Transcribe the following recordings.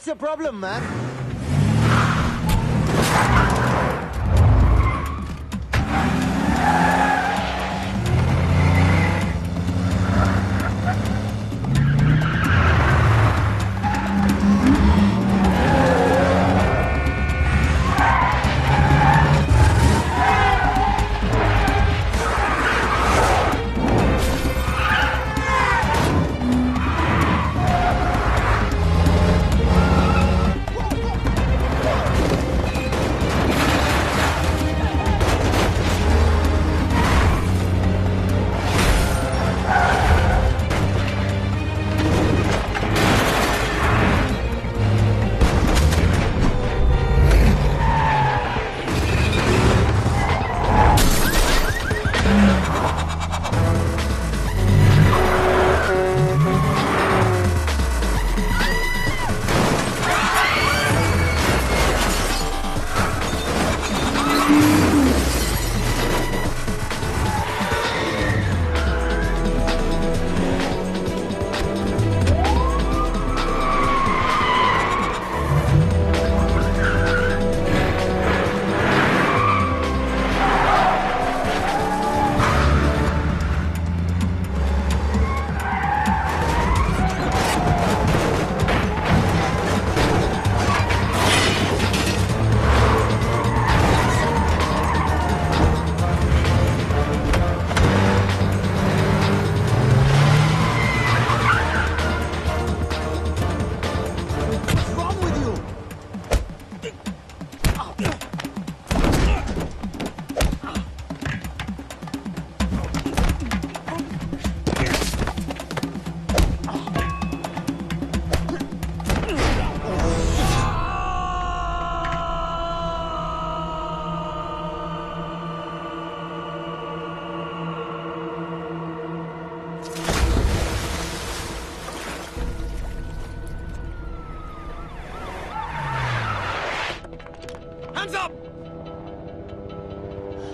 What's your problem, man?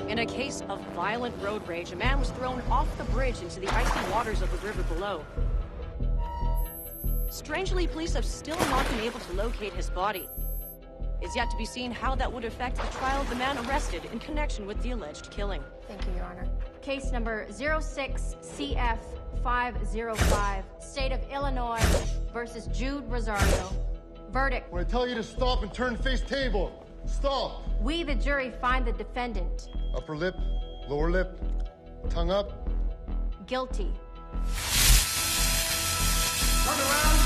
In a case of violent road rage, a man was thrown off the bridge into the icy waters of the river below. Strangely, police have still not been able to locate his body. It's yet to be seen how that would affect the trial of the man arrested in connection with the alleged killing. Thank you, Your Honor. Case number 06-CF-505, State of Illinois versus Jude Rosario. Verdict. When I tell you to stop and turn face table, stop. We, the jury, find the defendant Upper lip, lower lip, tongue up. guilty. Turn around.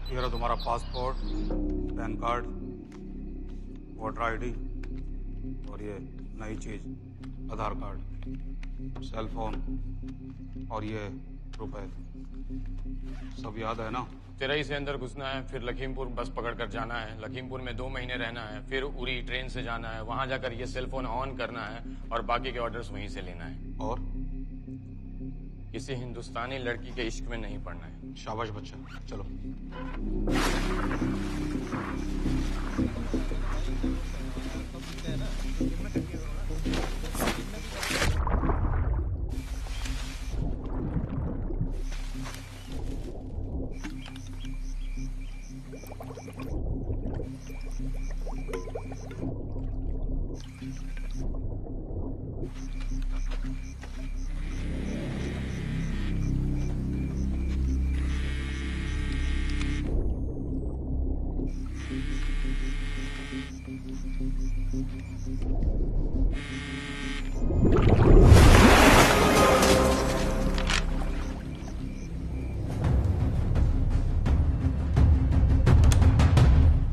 ये रहा तुम्हारा passport, pan card, voter ID और ये नई चीज आधार card, cell phone और ये रुपए। सब याद है ना? चिरई से अंदर घुसना है, फिर लखीमपुर बस पकड़कर जाना है, लखीमपुर में 2 महीने रहना है, फिर उरी ट्रेन से जाना है, वहां जाकर ये सेल फोन ऑन करना है और बाकी के ऑर्डर्स वहीं से लेना है। और किसी हिंदुस्तानी लड़की के इश्क में नहीं पड़ना है। शाबाश बच्चा, चलो।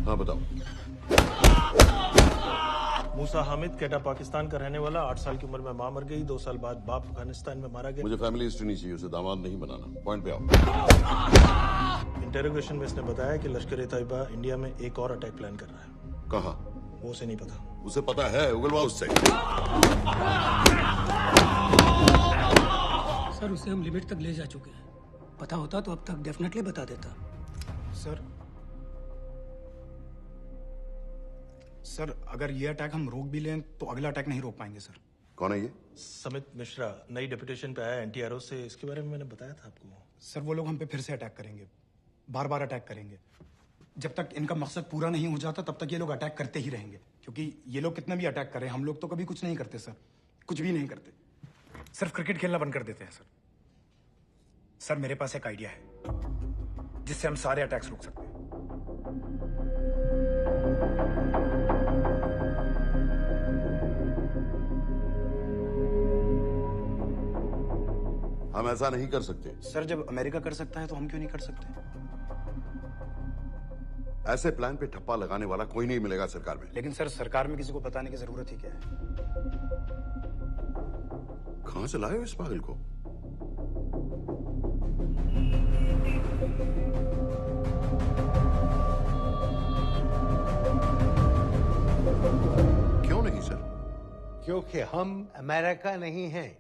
हाँ बताओ। मूसा हामिद, केटा पाकिस्तान का रहने वाला, 8 साल की उम्र में मां मर गई, 2 साल बाद बाप अफगानिस्तान में मारा गया। मुझे फैमिली हिस्ट्री नहीं चाहिए, उसे दामाद नहीं बनाना। पॉइंट पे आओ। इंटेरोगेशन में इसने बताया कि लश्कर-ए-तैयबा इंडिया में एक और अटैक प्लान कर रहा है। कहाँ? वो उसे नहीं पता। उसे पता है, उगलवा उससे। सर, उसे हम लिमिट तक ले जा चुके हैं। पता होता तो अब तक डेफिनेटली बता देता। सर अगर ये अटैक हम रोक भी लें तो अगला अटैक नहीं रोक पाएंगे सर। कौन है ये? समित मिश्रा, नई डेपुटेशन पे आया एंटी-एरो से। इसके बारे में मैंने बताया था आपको। सर वो लोग हम पे फिर से अटैक करेंगे, बार बार अटैक करेंगे। जब तक इनका मकसद पूरा नहीं हो जाता तब तक ये लोग अटैक करते ही रहेंगे, क्योंकि ये लोग कितना भी अटैक करें हम लोग तो कभी कुछ नहीं करते सर, कुछ भी नहीं करते। सिर्फ क्रिकेट खेलना बंद कर देते हैं सर। सर मेरे पास एक आइडिया है जिससे हम सारे अटैक्स रोक सकते हैं। हम ऐसा नहीं कर सकते। सर जब अमेरिका कर सकता है तो हम क्यों नहीं कर सकते? ऐसे प्लान पे ठप्पा लगाने वाला कोई नहीं मिलेगा सरकार में। लेकिन सर सरकार में किसी को बताने की जरूरत ही क्या है? कहां से लाए हो इस पागल को? क्यों नहीं सर? क्योंकि हम अमेरिका नहीं हैं।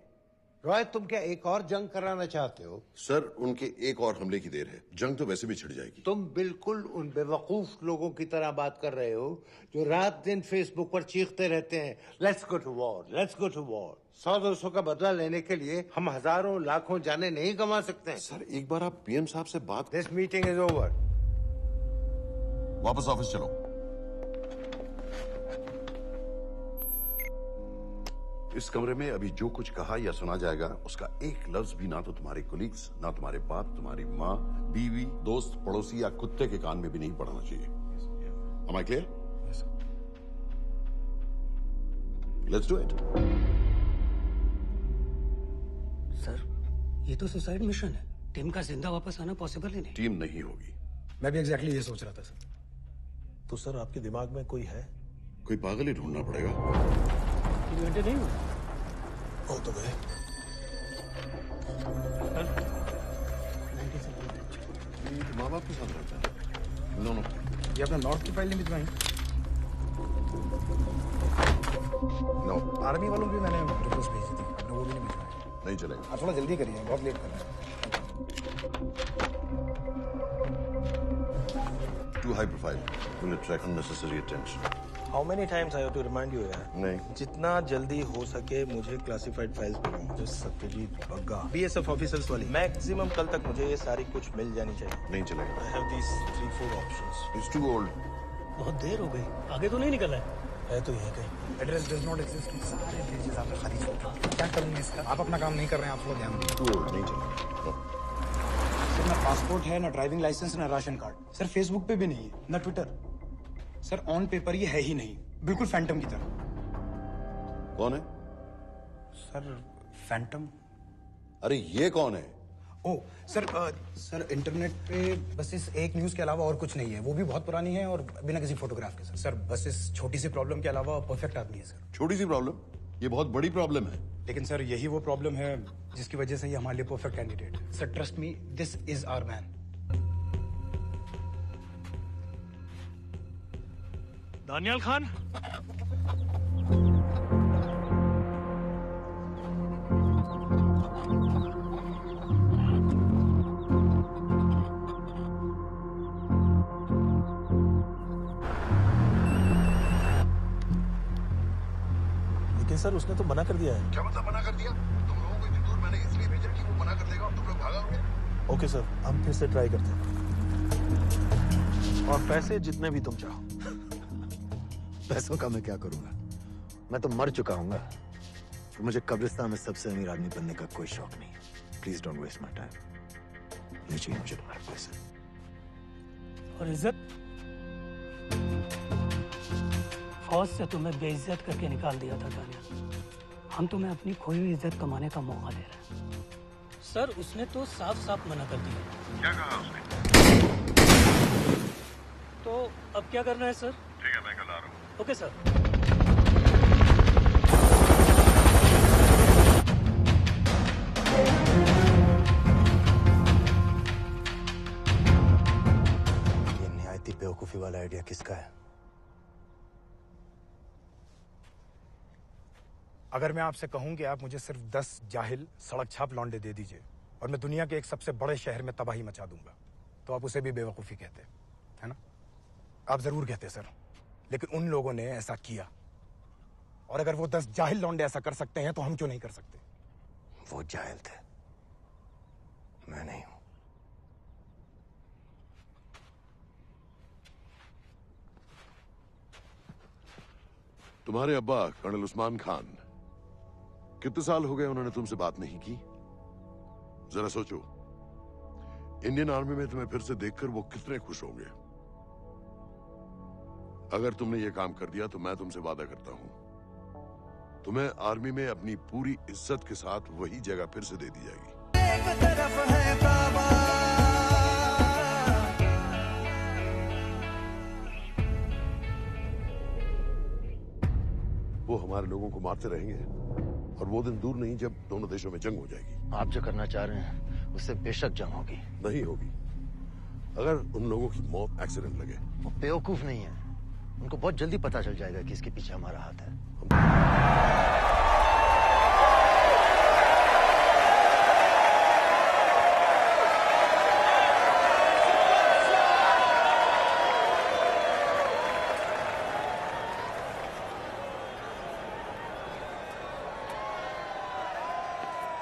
रॉय तुम क्या एक और जंग कराना चाहते हो? सर उनके एक और हमले की देर है, जंग तो वैसे भी छिड़ जाएगी। तुम बिल्कुल उन बेवकूफ लोगों की तरह बात कर रहे हो जो रात दिन फेसबुक पर चीखते रहते हैं let's go to war, let's go to war. 100-200 का बदला लेने के लिए हम हजारों लाखों जाने नहीं कमा सकते हैं। सर एक बार आप पीएम साहब से बात। This meeting is over. वापस ऑफिस चलो। इस कमरे में अभी जो कुछ कहा या सुना जाएगा उसका एक लफ्ज भी ना तो तुम्हारे कोलीग्स, ना तुम्हारे बाप, तुम्हारी माँ, बीवी, दोस्त, पड़ोसी या कुत्ते के कान में भी नहीं पड़ना चाहिए। Am I clear? Yes, sir. Let's do it. Sir ये तो सुसाइड मिशन है। टीम का जिंदा वापस आना पॉसिबल ही नहीं। टीम नहीं होगी। मैं भी एग्जैक्टली ये सोच रहा था सर। तो सर आपके दिमाग में कोई है? कोई पागल ही ढूंढना पड़ेगा। 3 घंटे नहीं हुए? हो तो गए। माँ बाप के साथ रहता है। नो नो, ये अपना नॉर्थ की फाइल नहीं भिजवाई? नो। आर्मी वालों की मैंने रिक्वेस्ट भेजी थी, आपने वो भी नहीं भिजवाई। नहीं चलेगा। आप थोड़ा जल्दी करिए, बहुत लेट कर रहे हैं। Too high profile. Will attract unnecessary attention. How many times I have to remind you यार? नहीं। जितना जल्दी हो सके मुझे क्लासिफाइड फाइल्स बनाओ। Just Satyajit Bagga, BSF officers वाली। मैक्सिमम कल तक मुझे ये सारी कुछ मिल जानी चाहिए। नहीं चलेगा। I have these 3-4 options. It's too old. बहुत देर हो गई, आगे तो नहीं निकला है तो यही कहीं। Address does not exist. सारे पेजेस आपने खाली छोड़ दिए। क्या करूंगा इसका? आप अपना काम नहीं कर रहे हैं, आप लोग ध्यान दीजिए। Too old, नहीं चलेगा। No. सर ना पासपोर्ट है, ना ड्राइविंग लाइसेंस, ना राशन कार्ड। सर फेसबुक पे भी नहीं है, ना ट्विटर। सर ऑन पेपर ये है ही नहीं, बिल्कुल फैंटम की तरह। कौन है? Sir Phantom? अरे ये कौन है? ओ सर सर इंटरनेट पे बस इस एक न्यूज के अलावा और कुछ नहीं है, वो भी बहुत पुरानी है और बिना किसी फोटोग्राफ के। सर बस इस छोटी सी प्रॉब्लम के अलावा परफेक्ट आदमी है सर। छोटी सी प्रॉब्लम? ये बहुत बड़ी प्रॉब्लम है। लेकिन सर यही वो प्रॉब्लम है जिसकी वजह से ये हमारे लिए परफेक्ट कैंडिडेट है। Sir trust me, this is our man. Daniyal Khan. लेकिन सर उसने तो मना कर दिया है। क्या मतलब मना कर दिया? तुम लोगों को इतनी दूर मैंने इसलिए भेजा कि वो मना कर देगा और तुम लोग भागोगे। ओके सर, हम फिर से ट्राई करते हैं। और पैसे जितने भी तुम चाहो। पैसों का मैं क्या करूंगा? मैं तो मर चुका हूंगा। तो मुझे कब्रिस्तान में सबसे अमीर आदमी बनने का कोई शौक नहीं है। Please don't waste my time. नहीं चाहिए मुझे तुम्हारे पैसे। और इज्जत? फौज से तुम्हें बेइज्जत करके निकाल दिया था दानिया। हम तुम्हें अपनी खोई हुई इज्जत कमाने का मौका दे रहे हैं। सर उसने तो साफ साफ मना कर दिया। क्या कहा उसने? तो अब क्या करना है सर? ठीक है, मैं कल आ रहा हूँ। Okay sir. ये निहायती बेवकूफी वाला आइडिया किसका है? अगर मैं आपसे कहूं कि आप मुझे सिर्फ 10 जाहिल सड़क छाप लौंडे दे दीजिए और मैं दुनिया के एक सबसे बड़े शहर में तबाही मचा दूंगा, तो आप उसे भी बेवकूफ़ी कहते है ना? आप जरूर कहते सर, लेकिन उन लोगों ने ऐसा किया, और अगर वो 10 जाहिल लौंडे ऐसा कर सकते हैं तो हम क्यों नहीं कर सकते? वो जाहिल थे, मैं नहीं हूं। तुम्हारे अब्बा कर्नल उस्मान खान, कितने साल हो गए उन्होंने तुमसे बात नहीं की? जरा सोचो, इंडियन आर्मी में तुम्हें फिर से देखकर वो कितने खुश होंगे। अगर तुमने ये काम कर दिया तो मैं तुमसे वादा करता हूं, तुम्हें आर्मी में अपनी पूरी इज्जत के साथ वही जगह फिर से दे दी जाएगी। वो हमारे लोगों को मारते रहेंगे, और वो दिन दूर नहीं जब दोनों देशों में जंग हो जाएगी। आप जो करना चाह रहे हैं उससे बेशक जंग होगी। नहीं होगी अगर उन लोगों की मौत एक्सीडेंट लगे। वो बेवकूफ नहीं है, उनको बहुत जल्दी पता चल जाएगा कि इसके पीछे हमारा हाथ है।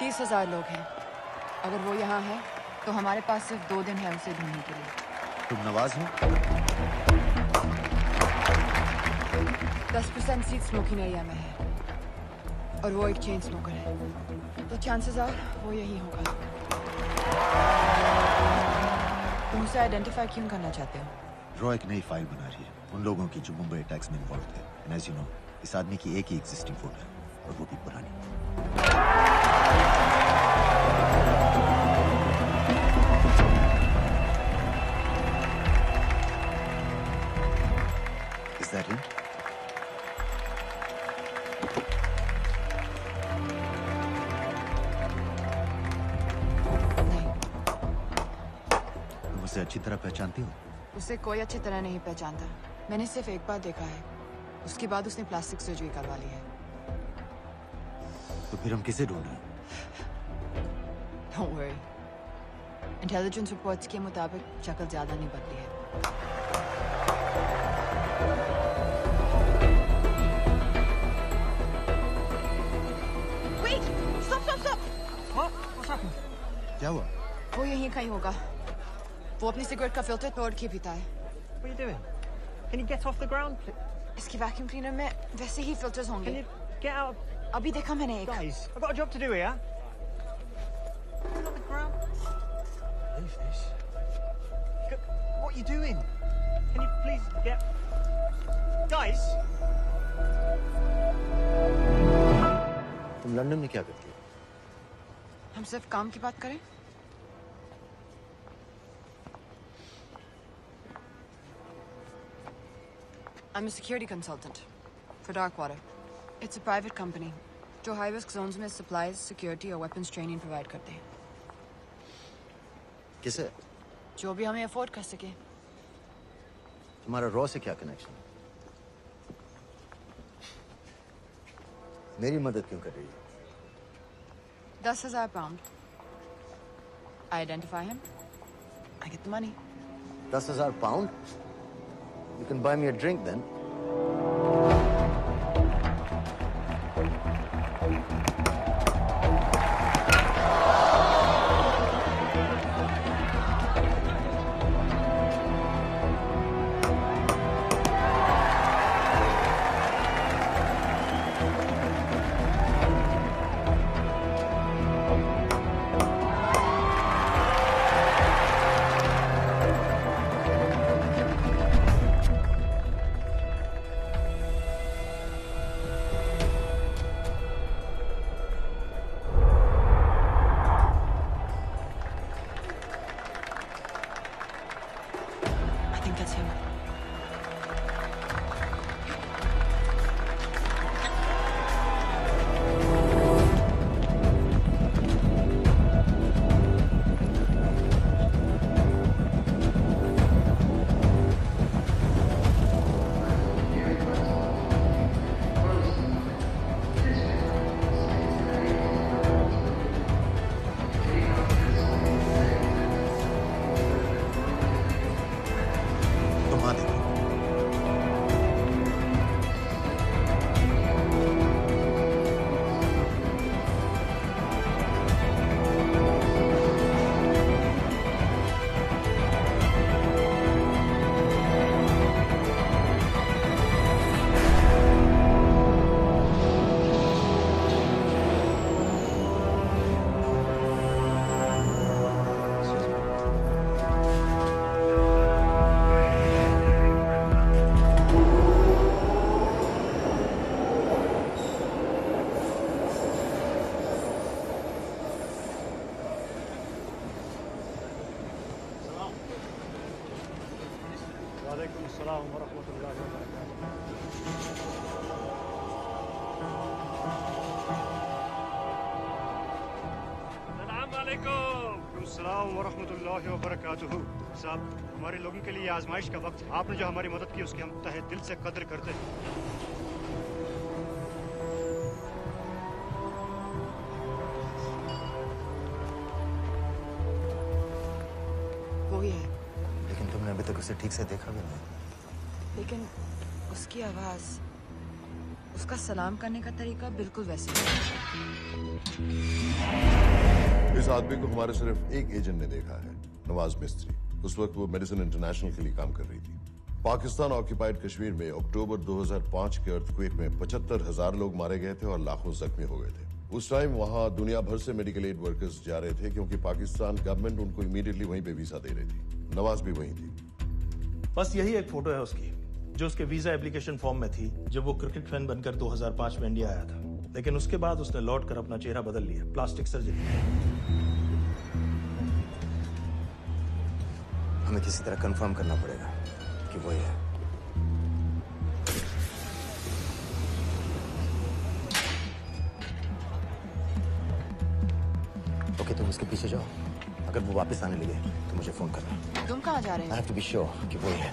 तीस 30,000 लोग हैं। अगर वो यहाँ है तो हमारे पास सिर्फ 2 दिन है उसे ढूंढने के लिए। तुम नवाज हो? 10% सीट स्मोकिंग एरिया में है, और वो एक चेन स्मोकर है, तो चांसेस आर वो यही होगा। तुम उसे आइडेंटिफाई क्यों करना चाहते हो? रॉ एक नई फाइल बना रही है उन लोगों की जो मुंबई अटैक्स में इन्वॉल्व थे। एंड एज यू नो, इस आदमी की एक ही एग्जिस्टिंग फोटो है, और वो भी पुरानी। Is that him? नहीं। तुम उसे अच्छी तरह पहचानती हो? उसे कोई अच्छी तरह नहीं पहचानता। मैंने सिर्फ एक बार देखा है, उसके बाद उसने प्लास्टिक सर्जरी करवा ली है। तो फिर हम किसे ढूंढ रहे हैं? Don't worry. इंटेलिजेंस रिपोर्ट्स के मुताबिक शक्ल ज्यादा नहीं बदली है। Wait! Stop! What's happened? क्या हुआ? वो यहीं कहीं होगा। वो अपनी सिगरेट का फिल्टर तोड़ के पीता है। What are you doing? Can you get off the ground, please? इसकी वैक्यूम क्लीनर में वैसे ही फिल्टर्स होंगे। Can you get out? अभी देखा मैंने एक। Guys, I've got a job to do here. Get on the ground. Leave this. What are you doing? Can you please get... Guys! तुम London में क्या करती हो? हम सिर्फ काम की बात करें? I'm a security consultant for Darkwater. It's a private company जो high risk zones में supplies, security और weapons training provide करते हैं। किसे? जो भी हमें afford कर सके। तुम्हारा रॉ से क्या कनेक्शन? मेरी मदद क्यों कर रही है? 10,000 pound. I identify him. I get the money. 10,000 pound? You can buy me a drink then. अस्सलाम वरहमतुल्लाहि वबरकातुहू। साहब, हमारे लोगों के लिए आजमाइश का वक्त, आपने जो हमारी मदद की उसकी हम तहे दिल से कद्र करते हैं। वो ही है, लेकिन तुमने अभी तक उसे ठीक से देखा भी नहीं। लेकिन उसकी आवाज, उसका सलाम करने का तरीका बिल्कुल वैसे ही है। इस आदमी को हमारे सिर्फ एक एजेंट ने देखा है, नवाज मिस्त्री। उस वक्त वो मेडिसिन इंटरनेशनल के लिए काम कर रही थी। पाकिस्तान ऑक्यूपाइड कश्मीर में अक्टूबर 2005 के अर्थक्वेक में 75,000 लोग मारे गए थे और लाखों जख्मी हो गए थे। उस टाइम वहां दुनिया भर से मेडिकल एड वर्कर्स जा रहे थे क्योंकि पाकिस्तान गवर्नमेंट उनको इमीडिएटली वहीं पे वीजा दे रही थी। नवाज भी वहीं थी। बस यही एक फोटो है उसकी, जो उसके वीजा एप्लीकेशन फॉर्म में थी जब वो क्रिकेट फैन बनकर 2005 में इंडिया आया था। लेकिन उसके बाद उसने लौट कर अपना चेहरा बदल लिया, प्लास्टिक सर्जरी। हमें किसी तरह कंफर्म करना पड़ेगा कि वो ही है। ओके, तुम उसके पीछे जाओ। अगर वो वापस आने लगे तो मुझे फोन करना। तुम कहाँ जा रहे हो? I have to be sure कि वो ही है।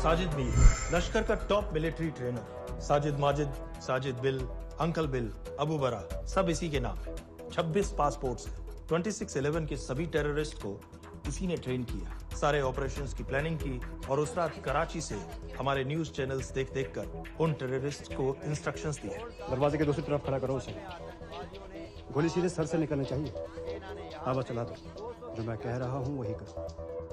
साजिद मीर, लश्कर का top military trainer. Sajid Majid, Sajid bill, uncle bill, Abu बरा, सब इसी के नाम है। 26 पासपोर्ट्स हैं। 26/11 के सभी टेररिस्ट को इसी ने ट्रेन किया, सारे ऑपरेशंस की प्लानिंग की और उस रात कराची से हमारे न्यूज चैनल्स देख कर उन टेररिस्ट को इंस्ट्रक्शंस दिए। दरवाजे के दूसरी तरफ खड़ा करो उसे। गोली सीधे सर से निकलनी चाहिए। हाँ बस चला दो, जो मैं कह रहा हूँ वही कर।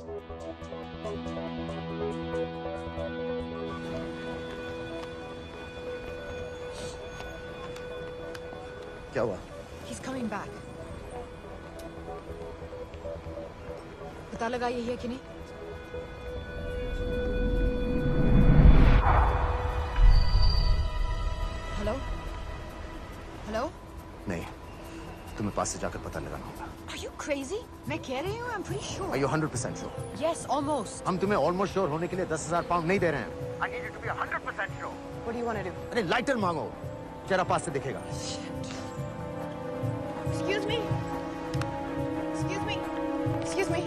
क्या हुआ? He's coming back. पता लगा यही है कि नहीं? हेलो? हेलो? नहीं, तुम्हें पास से जाकर पता लगाना होगा। Are you crazy? मैं कह रही हूँ, I'm pretty sure. Are you 100% sure? Yes, almost. हम तुम्हें ऑलमोस्ट श्योर होने के लिए 10,000 पाउंड नहीं दे रहे हैं। I need you to be 100% sure. What do you want to do? अरे लाइटर मांगो, चेहरा पास से दिखेगा। Excuse me. Excuse me. Excuse me.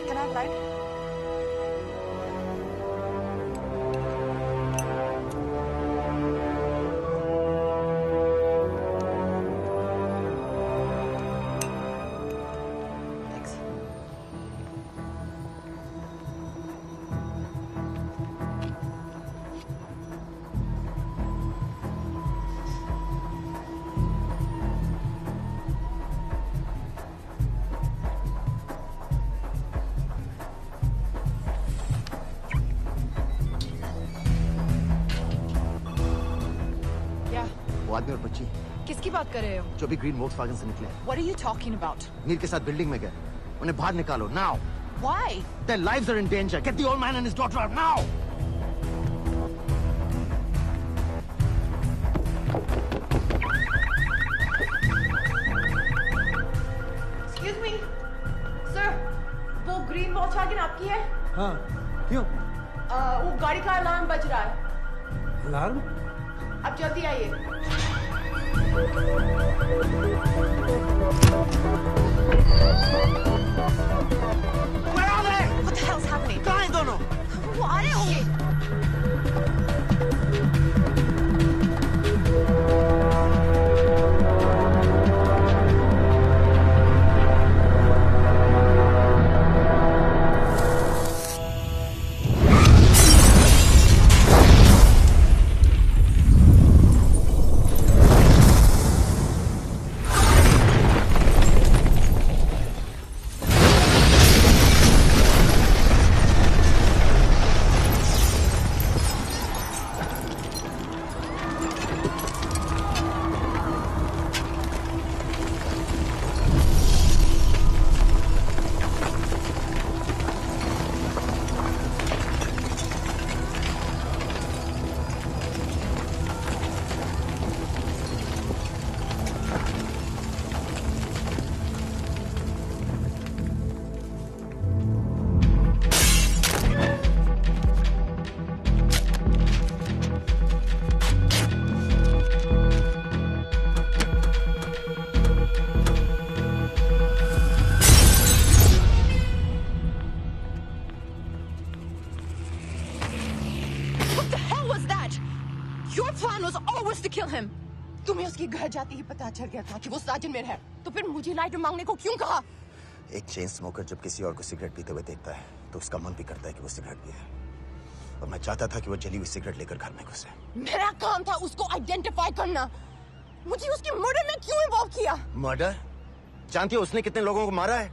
Can I have light? वो आदमी और बच्ची किसकी बात कर रहे हो? जो भी ग्रीन वोक्सवैगन से निकले। What are you talking about? नीर के साथ बिल्डिंग में गए, उन्हें बाहर निकालो now. Why? Their lives are in danger. Get the old man and his daughter out now. Excuse me, sir. वो ग्रीन वॉल्क्सवैगन आपकी है? हाँ, क्यों? वो गाड़ी का अलार्म बज रहा है। अलार्म? आप जल्दी आइए। Where are they? What the hell's happening? कहाँ हैं दोनों? वो आ रहे होंगे। Your plan was always to kill him. तुम्हें उसके घर जाते ही पता चल गया था कि वो साजन में है, तो फिर मुझे लाइटर मांगने को क्यों कहा? एक चेन स्मोकर जब किसी और को सिगरेट पीते हुए देखता है तो उसका मन भी करता है कि वो सिगरेट पिए, और मैं चाहता था कि वो जली हुई सिगरेट लेकर घर में घुसे। मेरा काम था उसको आइडेंटिफाई करना। मुझे उसके मर्डर में क्यों इन्वॉल्व किया? मर्डर? जानती हो उसने कितने लोगों को मारा है?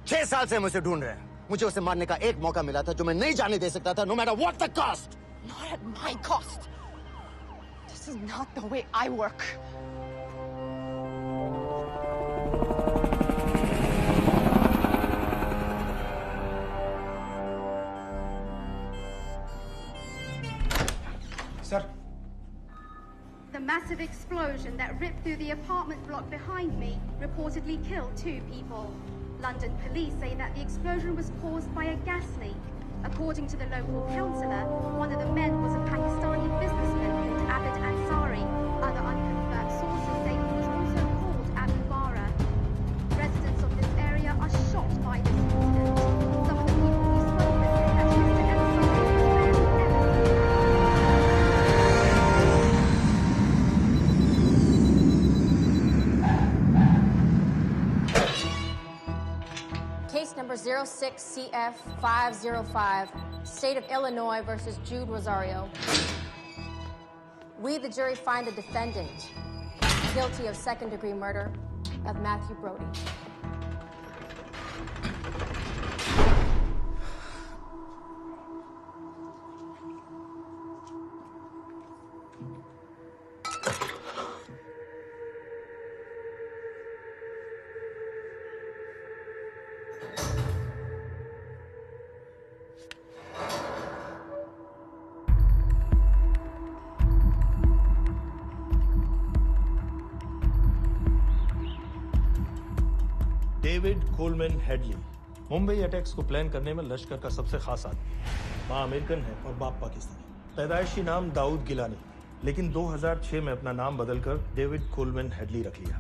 6 साल से हम उसे ढूंढ रहे हैं। मुझे उसे मारने का एक मौका मिला था जो मैं नहीं जाने दे सकता था, no matter what the cost. Not at my cost. This is not the way I work. Sir. The massive explosion that ripped through the apartment block behind me reportedly killed 2 people. London police say that the explosion was caused by a gas leak. According to the local councillor, one of the men was a Pakistani businessman called Abid Ansari. Other unconfirmed sources say he was also called Abu Bara. Residents of this area are shocked by this incident. Some of the people we spoke with say that Mr. Ansari was Case number 06CF505, State of Illinois versus Jude Rosario. We, the jury, find the defendant guilty of second-degree murder of Matthew Brody. David Coleman Headley Mumbai attacks को plan करने में लश्कर का सबसे खास आदमी। माँ American है और बाप पाकिस्तानी। पैदाइशी नाम दाऊद गिलानी, लेकिन 2006 में अपना नाम बदलकर डेविड कोलमैन हेडली रख लिया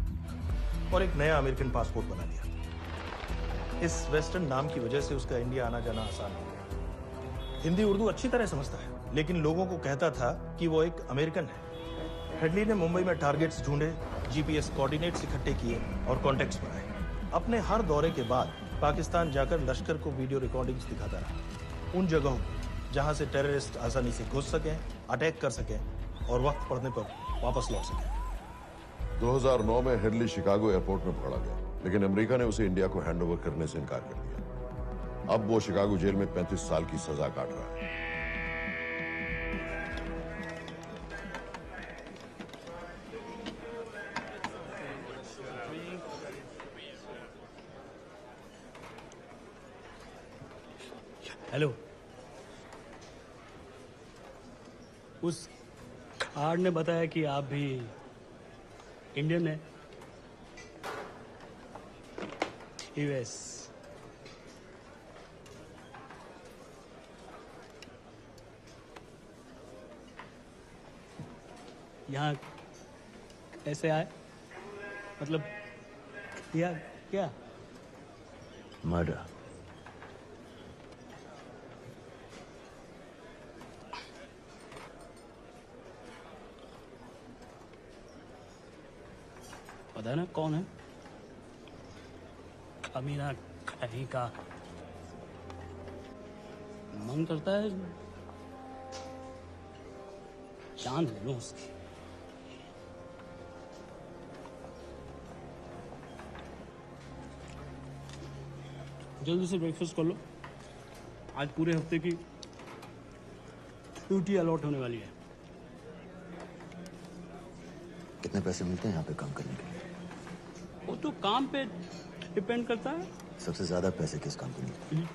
और एक नया अमेरिकन पासपोर्ट बना लिया। इस वेस्टर्न नाम की वजह से उसका इंडिया आना जाना आसान हो गया। हिंदी उर्दू अच्छी तरह समझता है, लेकिन लोगों को कहता था कि वो एक अमेरिकन है। हेडली ने मुंबई में टारगेट्स ढूंढे, जीपीएस कोऑर्डिनेट्स इकट्ठे किए और कॉन्टेक्ट्स बनाए। अपने हर दौरे के बाद पाकिस्तान जाकर लश्कर को वीडियो रिकॉर्डिंग्स दिखाता रहा, उन जगहों जहां से टेररिस्ट आसानी से घुस सकें, अटैक कर सकें और वक्त पड़ने पर वापस लौट सकें। 2009 में हेडली शिकागो एयरपोर्ट में पकड़ा गया, लेकिन अमेरिका ने उसे इंडिया को हैंडओवर करने से इनकार कर दिया। अब वो शिकागो जेल में 35 साल की सजा काट रहा है। हेलो, उस कार्ड ने बताया कि आप भी इंडियन है। यूएस। यहाँ कैसे आए? मतलब किया क्या? मर्डर। पता ना कौन है? अमीना कहीं का। मन करता है जान ले लो उसकी। जल्दी से ब्रेकफास्ट कर लो, आज पूरे हफ्ते की ड्यूटी अलॉट होने वाली है। कितने पैसे मिलते हैं यहाँ पे काम करने के लिए? वो तो काम पे डिपेंड करता है। सबसे ज्यादा पैसे किस काम को मिलते हैं?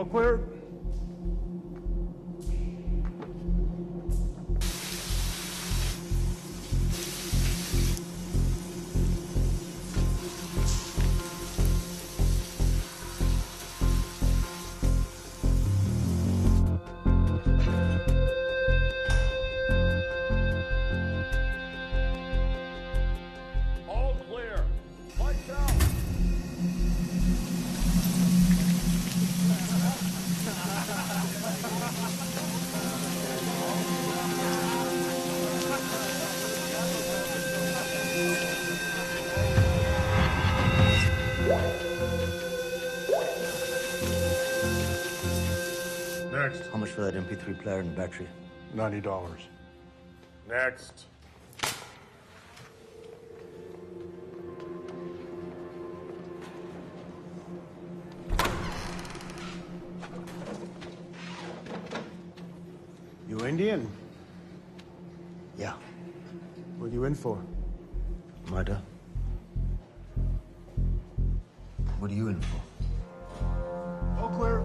Awkward. All clear. Lights out. Next. How much for that MP3 player and battery? $90. Next. You Indian? Yeah. What you in for? Murder. What are you in for? All clear.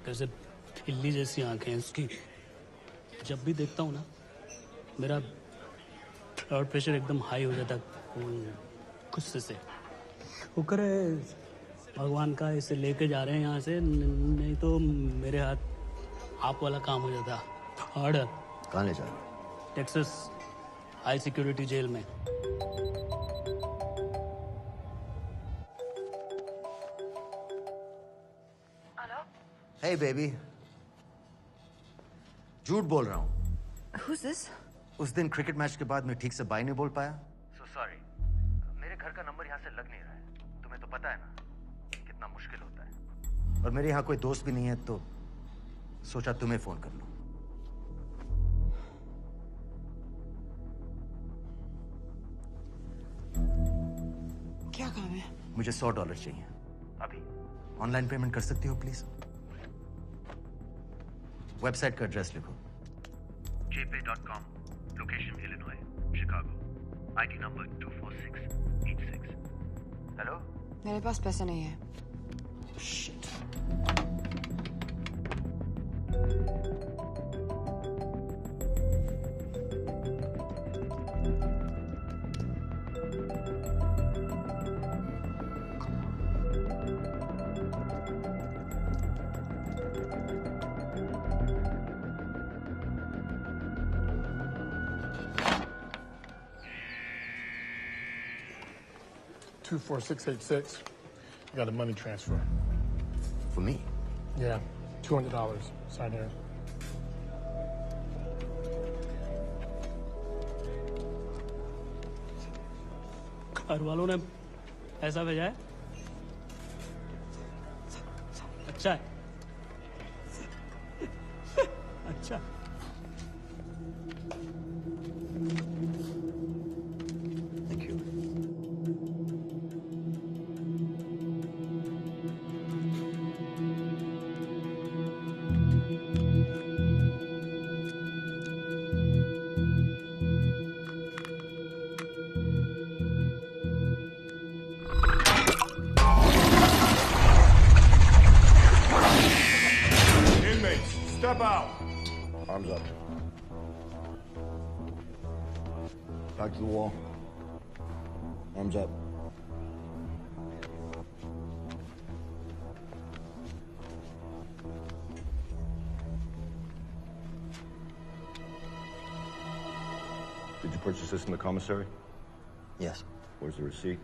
कैसे बिल्ली जैसी आंखें हैं उसकी। जब भी देखता हूँ ना, मेरा ब्लड प्रेशर एकदम हाई हो जाता गुस्से से। शुक्र है भगवान का इसे लेके जा रहे हैं यहाँ से, नहीं तो मेरे हाथ आप वाला काम हो जाता। और कहाँ ले जा रहे हो? टेक्सास हाई सिक्योरिटी जेल में। Hey baby, झूठ बोल रहा हूँ। Who's this? उस दिन क्रिकेट मैच के बाद मैं ठीक से बाय नहीं बोल पाया। So sorry. मेरे घर का नंबर यहाँ से लग नहीं रहा है। तुम्हें तो पता है ना कितना मुश्किल होता है। और मेरे यहाँ कोई दोस्त भी नहीं है तो सोचा तुम्हें फोन कर लूं। क्या काम है? मुझे $100 चाहिए अभी। ऑनलाइन पेमेंट कर सकती हो प्लीज? वेबसाइट का एड्रेस लिखो। jpay.com, location Illinois, Chicago, ID number 24686। Hello? मेरे पास पैसे नहीं है। Shit. $24686. I got a money transfer. For me? Yeah, $200. Sign here. घर वालों ने ऐसा भेजा है? अच्छा है। अच्छा। Thank you. Inmates, step out. Arms up. Back to the wall. Arms up. Did you purchase this in the commissary? Yes. Where's the receipt?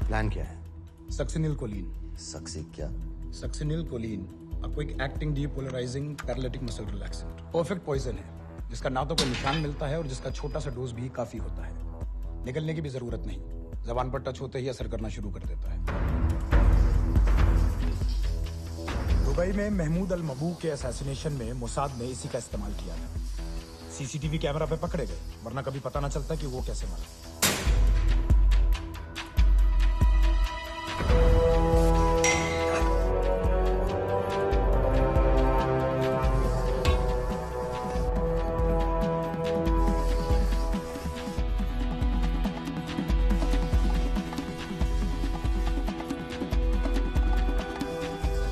Plan क्या है? Succinylcholine. सक्सी क्या? Succinylcholine, a quick acting depolarizing paralytic muscle relaxant। Perfect poison है जिसका ना तो कोई निशान मिलता है और जिसका छोटा सा डोज भी काफी होता है। निकलने की भी जरूरत नहीं, जबान पर टच होते ही असर करना शुरू कर देता है। दुबई में महमूद अल मबू के असैसिनेशन में मोसाद ने इसी का इस्तेमाल किया था। सीसीटीवी कैमरा पे पकड़े गए, वरना कभी पता ना चलता कि वो कैसे मरा।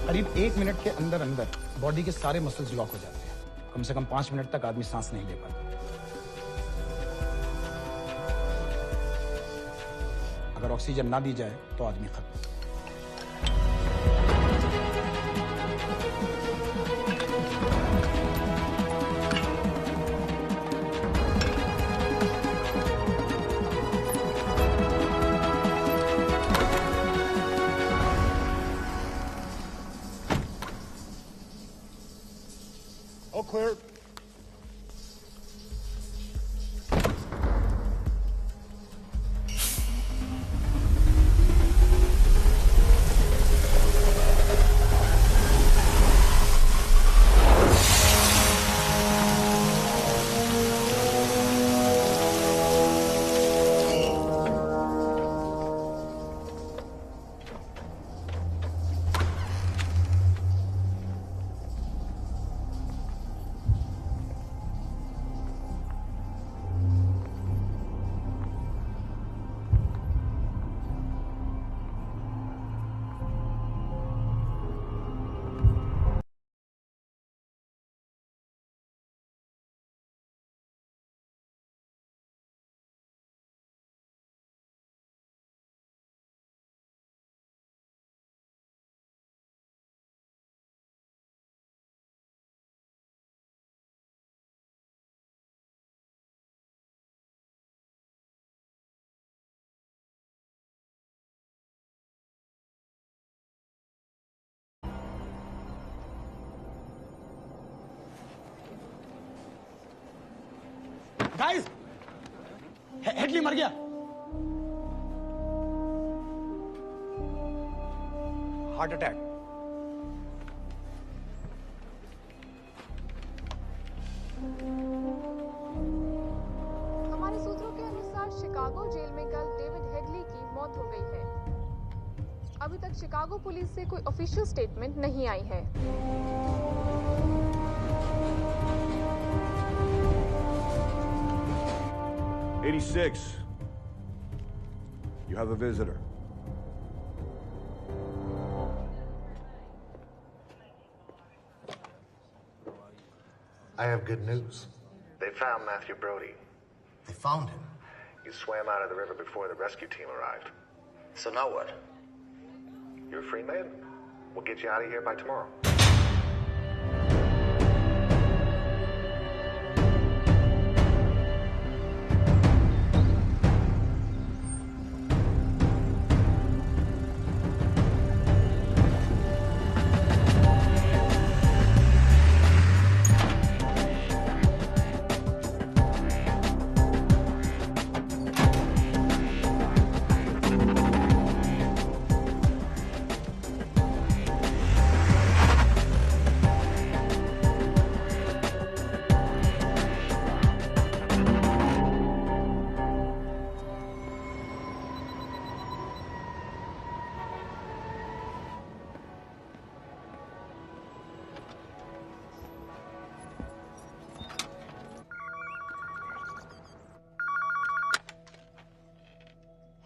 करीब 1 मिनट के अंदर अंदर बॉडी के सारे मसल्स लॉक हो जाते हैं। कम से कम 5 मिनट तक आदमी सांस नहीं ले पाता। अगर ऑक्सीजन ना दी जाए तो आदमी खत्म। All clear. गाइस, हेडली मर गया। Heart attack. हमारे सूत्रों के अनुसार शिकागो जेल में कल डेविड हेडली की मौत हो गई है। अभी तक शिकागो पुलिस से कोई ऑफिशियल स्टेटमेंट नहीं आई है। '86. You have a visitor. I have good news. They found Matthew Brody. They found him. He swam out of the river before the rescue team arrived. So now what? You're a free man. We'll get you out of here by tomorrow.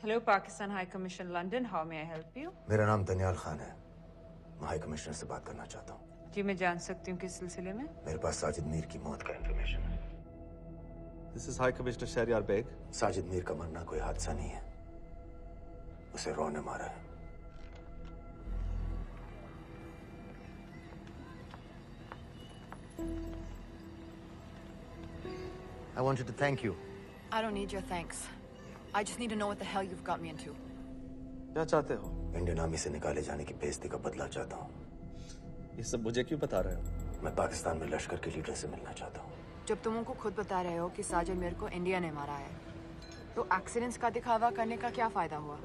Hello, Pakistan High Commission, London. How may I help you? मेरा नाम दनियाल खान है। मैं high commissioner से बात करना चाहता हूँ। जी, मैं जान सकती हूँ किस सिलसिले में? मेरे पास साजिद मीर की मौत का इंफॉर्मेशन है। This is High Commissioner Shahryar Beg. Sajid Mir का मरना कोई हादसा नहीं है। उसे रॉ ने मारा है। I wanted to thank you. I don't need your thanks. I just need to know what the hell you've got me into. क्या चाहते हो? इंडियन आर्मी से निकाले जाने की बेइज्जती का बदला चाहता हूँ। ये सब मुझे क्यों बता रहे हो? मैं पाकिस्तान में लश्कर के लीडर से मिलना चाहता हूँ। जब तुम उनको खुद बता रहे हो कि साजिद मीर को इंडिया ने मारा है, तो एक्सीडेंट्स का दिखावा करने का क्या फायदा हुआ?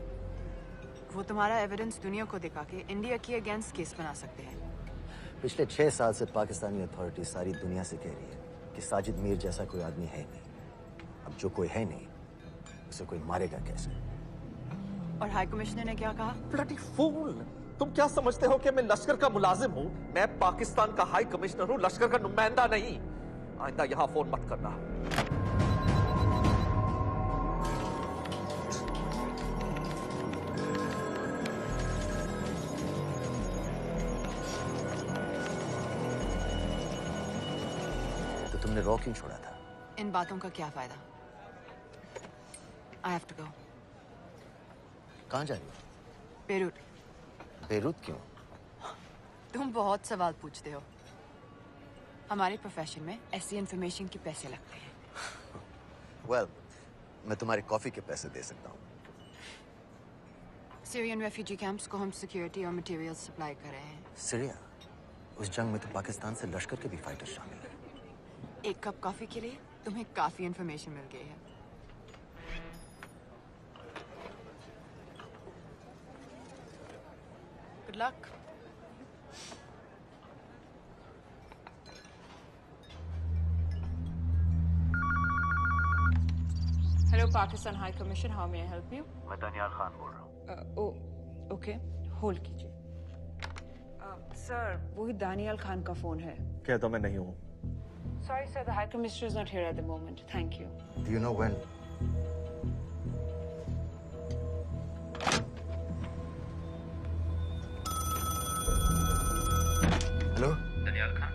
वो तुम्हारा एविडेंस दुनिया को दिखा के इंडिया के अगेंस्ट केस बना सकते हैं। पिछले 6 साल से पाकिस्तानी अथॉरिटी सारी दुनिया से कह रही है कि साजिद मीर जैसा कोई आदमी है नहीं। अब जो कोई है नहीं, उसे कोई मारेगा कैसे? और हाई कमिश्नर ने क्या कहा? Bloody fool! तुम क्या समझते हो कि मैं लश्कर का मुलाजिम हूँ? मैं पाकिस्तान का हाई कमिश्नर हूँ, लश्कर का नुमाइंदा नहीं। आइंदा यहाँ फोन मत करना। तो तुमने रॉ क्यों छोड़ा था? इन बातों का क्या फायदा? I have to go. कहाँ जा रही हो? बेरूट। बेरूत क्यों? तुम बहुत सवाल पूछते हो। हमारे प्रोफेशन में ऐसी इन्फॉर्मेशन के पैसे लगते हैं। Well, मैं तुम्हारे कॉफी के पैसे दे सकता हूँ। सीरियन रेफ्यूजी कैंप्स को हम सिक्योरिटी और मटेरियल सप्लाई कर रहे हैं। सीरिया? उस जंग में तो पाकिस्तान से लश्कर के भी फाइटर शामिल हैं। एक कप कॉफी के लिए तुम्हें काफी इन्फॉर्मेशन मिल गई है। Good luck. Hello, Pakistan High Commission. How may I help you? मैं दनियाल खान बोल रहा हूँ। ओके, होल्ड कीजिए। सर, वही दानियाल खान का फोन है। कहता मैं नहीं हूँ। Sorry, sir. The High Commissioner is not here at the moment. Thank you. Do you know when? Hello? Daniyal Khan?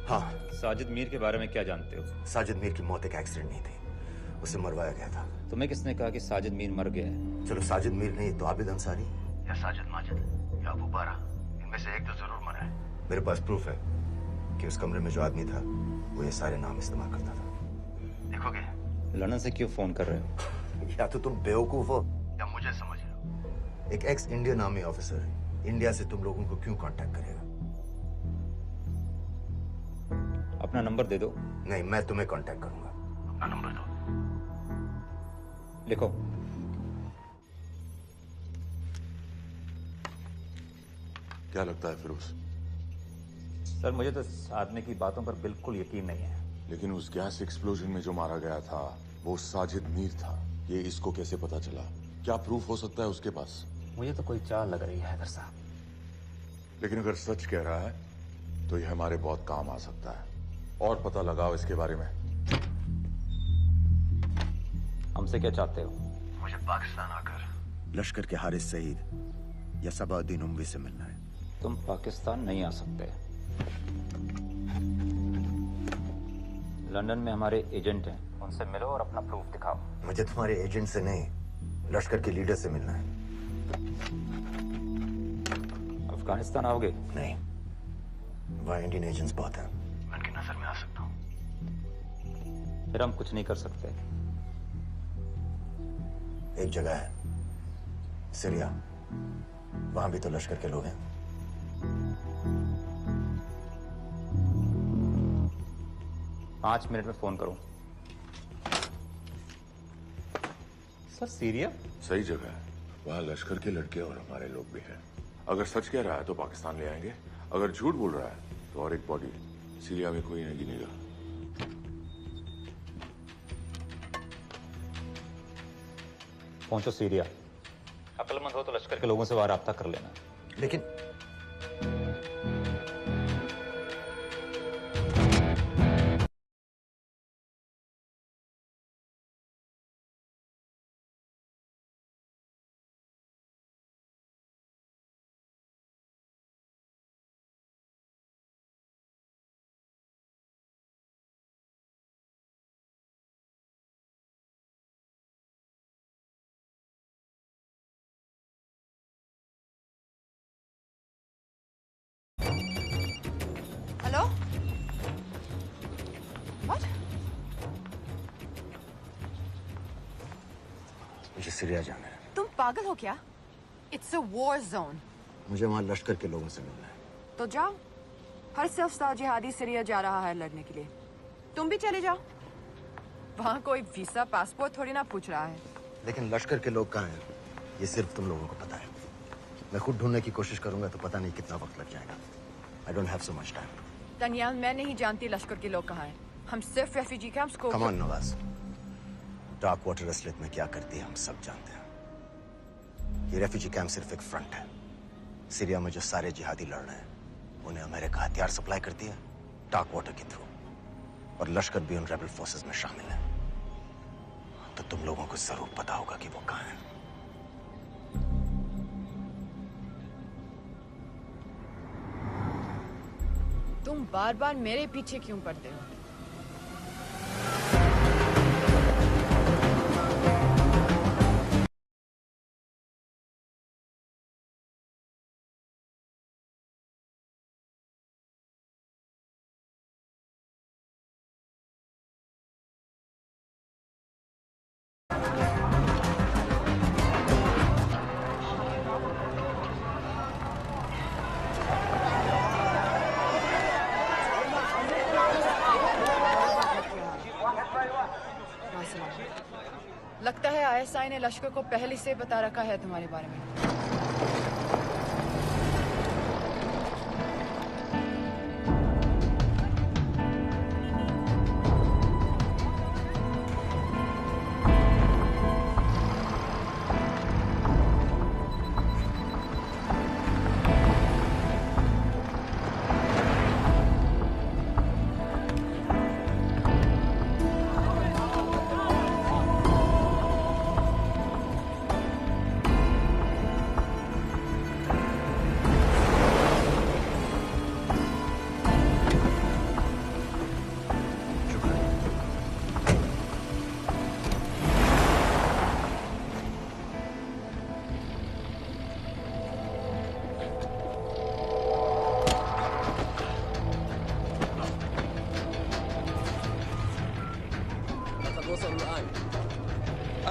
हाँ। साजिद मीर के बारे में क्या जानते हो? साजिद मीर की मौत एक एक्सीडेंट नहीं थी, उसे मरवाया गया था। तुम्हें किसने कहा कि साजिद मीर मर गया है? चलो साजिद मीर नहीं तो आबिद अंसारी या साजिद माजिद या अबू बारा, इनमें से एक तो जरूर मरा है। मेरे पास प्रूफ है कि उस कमरे में जो आदमी था वो ये सारे नाम इस्तेमाल करता था। देखोगे? लंदन से क्यों फोन कर रहे हो? या तो तुम बेवकूफ हो या मुझे समझ रहे हो। एक x Indian army officer India से तुम लोगों को क्यों कांटेक्ट करेगा? अपना नंबर दे दो। नहीं, मैं तुम्हें कांटेक्ट करूंगा। अपना नंबर दो। लिखो। क्या लगता है फिरोज? सर मुझे तो इस आदमी की बातों पर बिल्कुल यकीन नहीं है। लेकिन उस गैस एक्सप्लोजन में जो मारा गया था वो साजिद मीर था। ये इसको कैसे पता चला? क्या प्रूफ हो सकता है उसके पास? मुझे तो कोई चाल लग रही है हैदर साहब। लेकिन अगर सच कह रहा है तो ये हमारे बहुत काम आ सकता है। और पता लगाओ इसके बारे में। हमसे क्या चाहते हो? मुझे पाकिस्तान आकर लश्कर के हारिस सईद या सबाउद्दीन उमवी से मिलना है। तुम पाकिस्तान नहीं आ सकते। लंदन में हमारे एजेंट हैं, उनसे मिलो और अपना प्रूफ दिखाओ। मुझे तुम्हारे एजेंट से नहीं, लश्कर के लीडर से मिलना है। अफगानिस्तान आओगे? नहीं, वहाँ इंडियन एजेंट्स बहुत हैं, उनकी नजर में आ सकता हूँ। फिर हम कुछ नहीं कर सकते। एक जगह है सीरिया, वहां भी तो लश्कर के लोग हैं। पांच मिनट में फोन करूं। सर सीरिया सही जगह है, वहाँ लश्कर के लड़के और हमारे लोग भी हैं। अगर सच कह रहा है तो पाकिस्तान ले आएंगे, अगर झूठ बोल रहा है तो और एक बॉडी सीरिया में कोई नहीं गिनेगा। पहुंचो सीरिया। अक्लमंद हो तो लश्कर के लोगों से वहां राब्ता कर लेना। लेकिन हेलो? What? मुझे सीरिया जाना है। तुम पागल हो क्या? It's a war zone. मुझे वहाँ लश्कर के लोगों से मिलना है। तो जाओ। हर सस्ता जिहादी सीरिया जा रहा है लड़ने के लिए। तुम भी चले जाओ। वहाँ कोई वीजा पासपोर्ट थोड़ी ना पूछ रहा है। लेकिन लश्कर के लोग कहाँ हैं? ये सिर्फ तुम लोगों को पता है। मैं खुद ढूंढने की कोशिश करूंगा तो पता नहीं कितना वक्त लग जाएगा। I don't have so much time. Daniyal, मैं नहीं जानती लश्कर के लोग कहाँ हैं। हम सिर्फ रेफ्यूजी कैंप्स को। Come on, Nawaz. Dark water असलियत में क्या करती है हम सब जानते हैं। ये रेफ्यूजी कैंप सिर्फ एक फ्रंट है। सीरिया में जो सारे जिहादी लड़ रहे हैं उन्हें अमेरिका हथियार सप्लाई करती है डार्क वाटर के थ्रू, और लश्कर भी उन रेबल फोर्सेस में शामिल है। तो तुम लोगों को जरूर पता होगा कि वो कहाँ है। तुम बार बार मेरे पीछे क्यों पड़ते हो? लगता है आईएसआई ने लश्कर को पहले से बता रखा है तुम्हारे बारे में।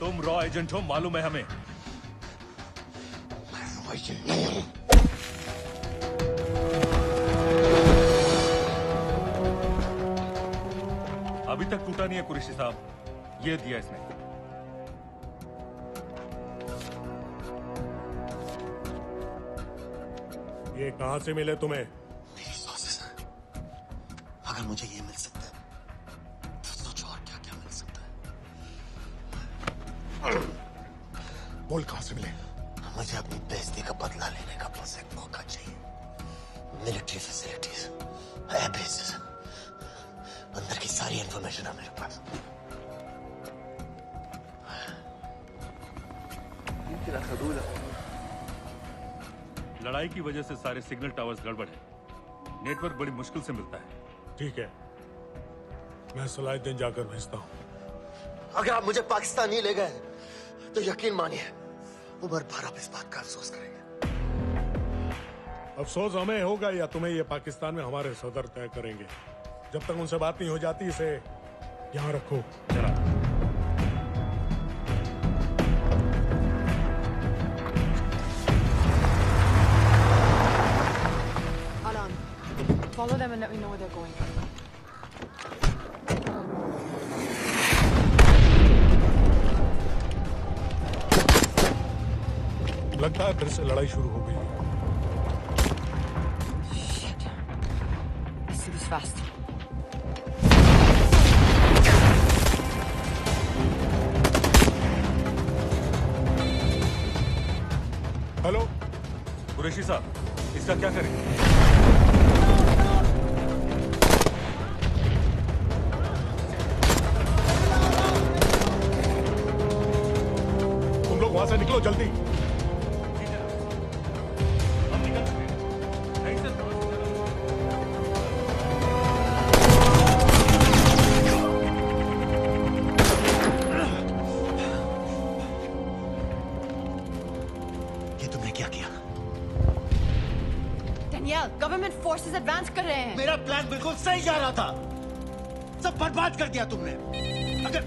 तुम रॉ एजेंट हो मालूम है हमें। अभी तक टूटा नहीं है कुरैशी साहब, ये दिया इसने। ये कहां से मिले तुम्हें? मेरी सॉसेस। अगर मुझे ये मिल सकता है तो सोचो और क्या क्या मिल सकता है। बोल कहां से मिले? मुझे अपनी बेइज्जती का बदला लेने का बस एक मौका चाहिए। मिलिट्री फैसिलिटीज, एयरबेसेस, अंदर की सारी इंफॉर्मेशन है मेरे पास। लड़ाई की वजह से सारे सिग्नल टावर्स गड़बड़ है, नेटवर्क बड़ी मुश्किल से मिलता है। ठीक है, मैं सलाहुद्दीन जाकर भेजता हूँ। अगर आप मुझे पाकिस्तान ही ले गए तो यकीन मानिए उमर भर आप इस बात का अफसोस करेंगे। अफसोस हमें होगा या तुम्हें ये पाकिस्तान में हमारे सदर तय करेंगे। जब तक उनसे बात नहीं हो जाती इसे यहाँ रखो। चला। Alan, follow them and let me know where they're going. लगता है फिर से लड़ाई शुरू हो गई है। Shit. Let's do this fast. Hello Qureshi साहब, इसका क्या करें? तुम लोग वहां से निकलो जल्दी। गवर्नमेंट फोर्सेस एडवांस कर रहे हैं। मेरा प्लान बिल्कुल सही जा रहा था, सब बर्बाद कर दिया तुमने। अगर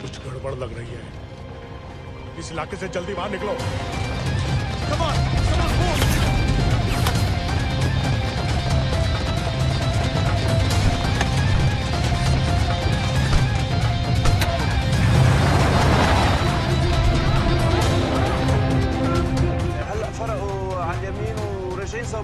कुछ गड़बड़ लग रही है, इस इलाके से जल्दी बाहर निकलो। Come on, move!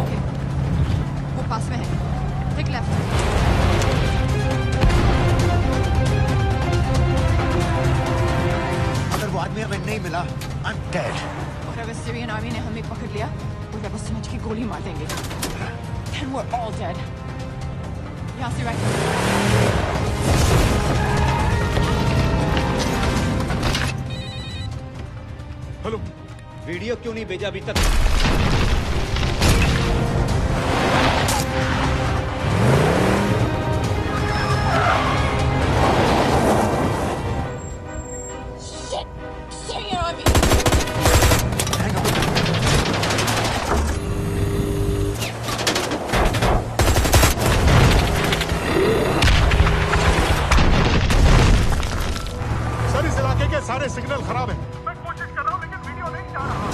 ओके, वो पास में है। Take left. अगर वो आदमी हमें नहीं मिला, I'm dead. और अगर सीरियन आर्मी ने हमें पकड़ लिया, वो rebels समझ के गोली मार देंगे। Then we're all dead. यहाँ से right. हेलो, वीडियो क्यों नहीं भेजा अभी तक? सर, इस इलाके के सारे सिग्नल खराब हैं। मैं कोशिश कर रहा हूं लेकिन वीडियो नहीं जा रहा।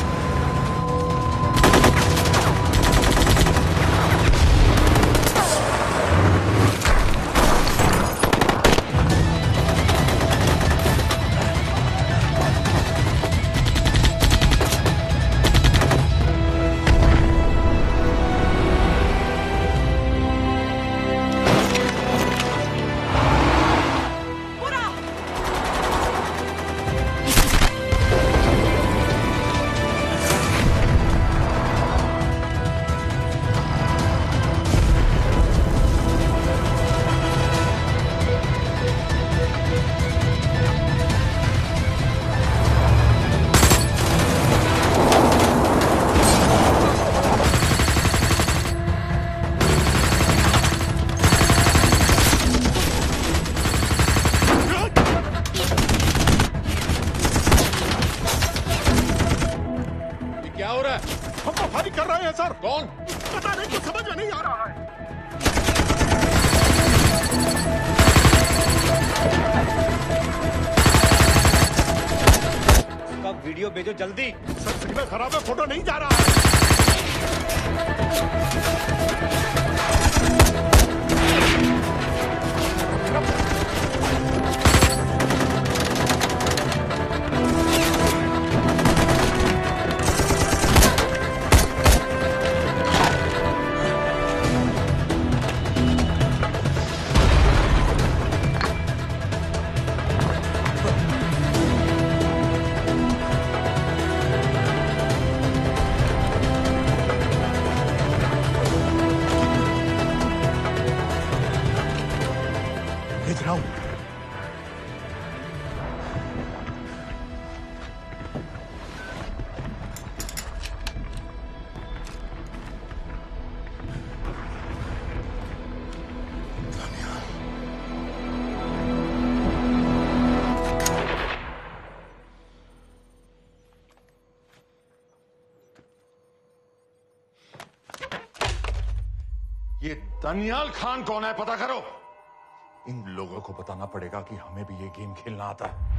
छोड़कर नहीं जा रहा है। भेज रहा हूं। ये दानियाल खान कौन है, पता करो। इन लोगों को बताना पड़ेगा कि हमें भी ये गेम खेलना आता है।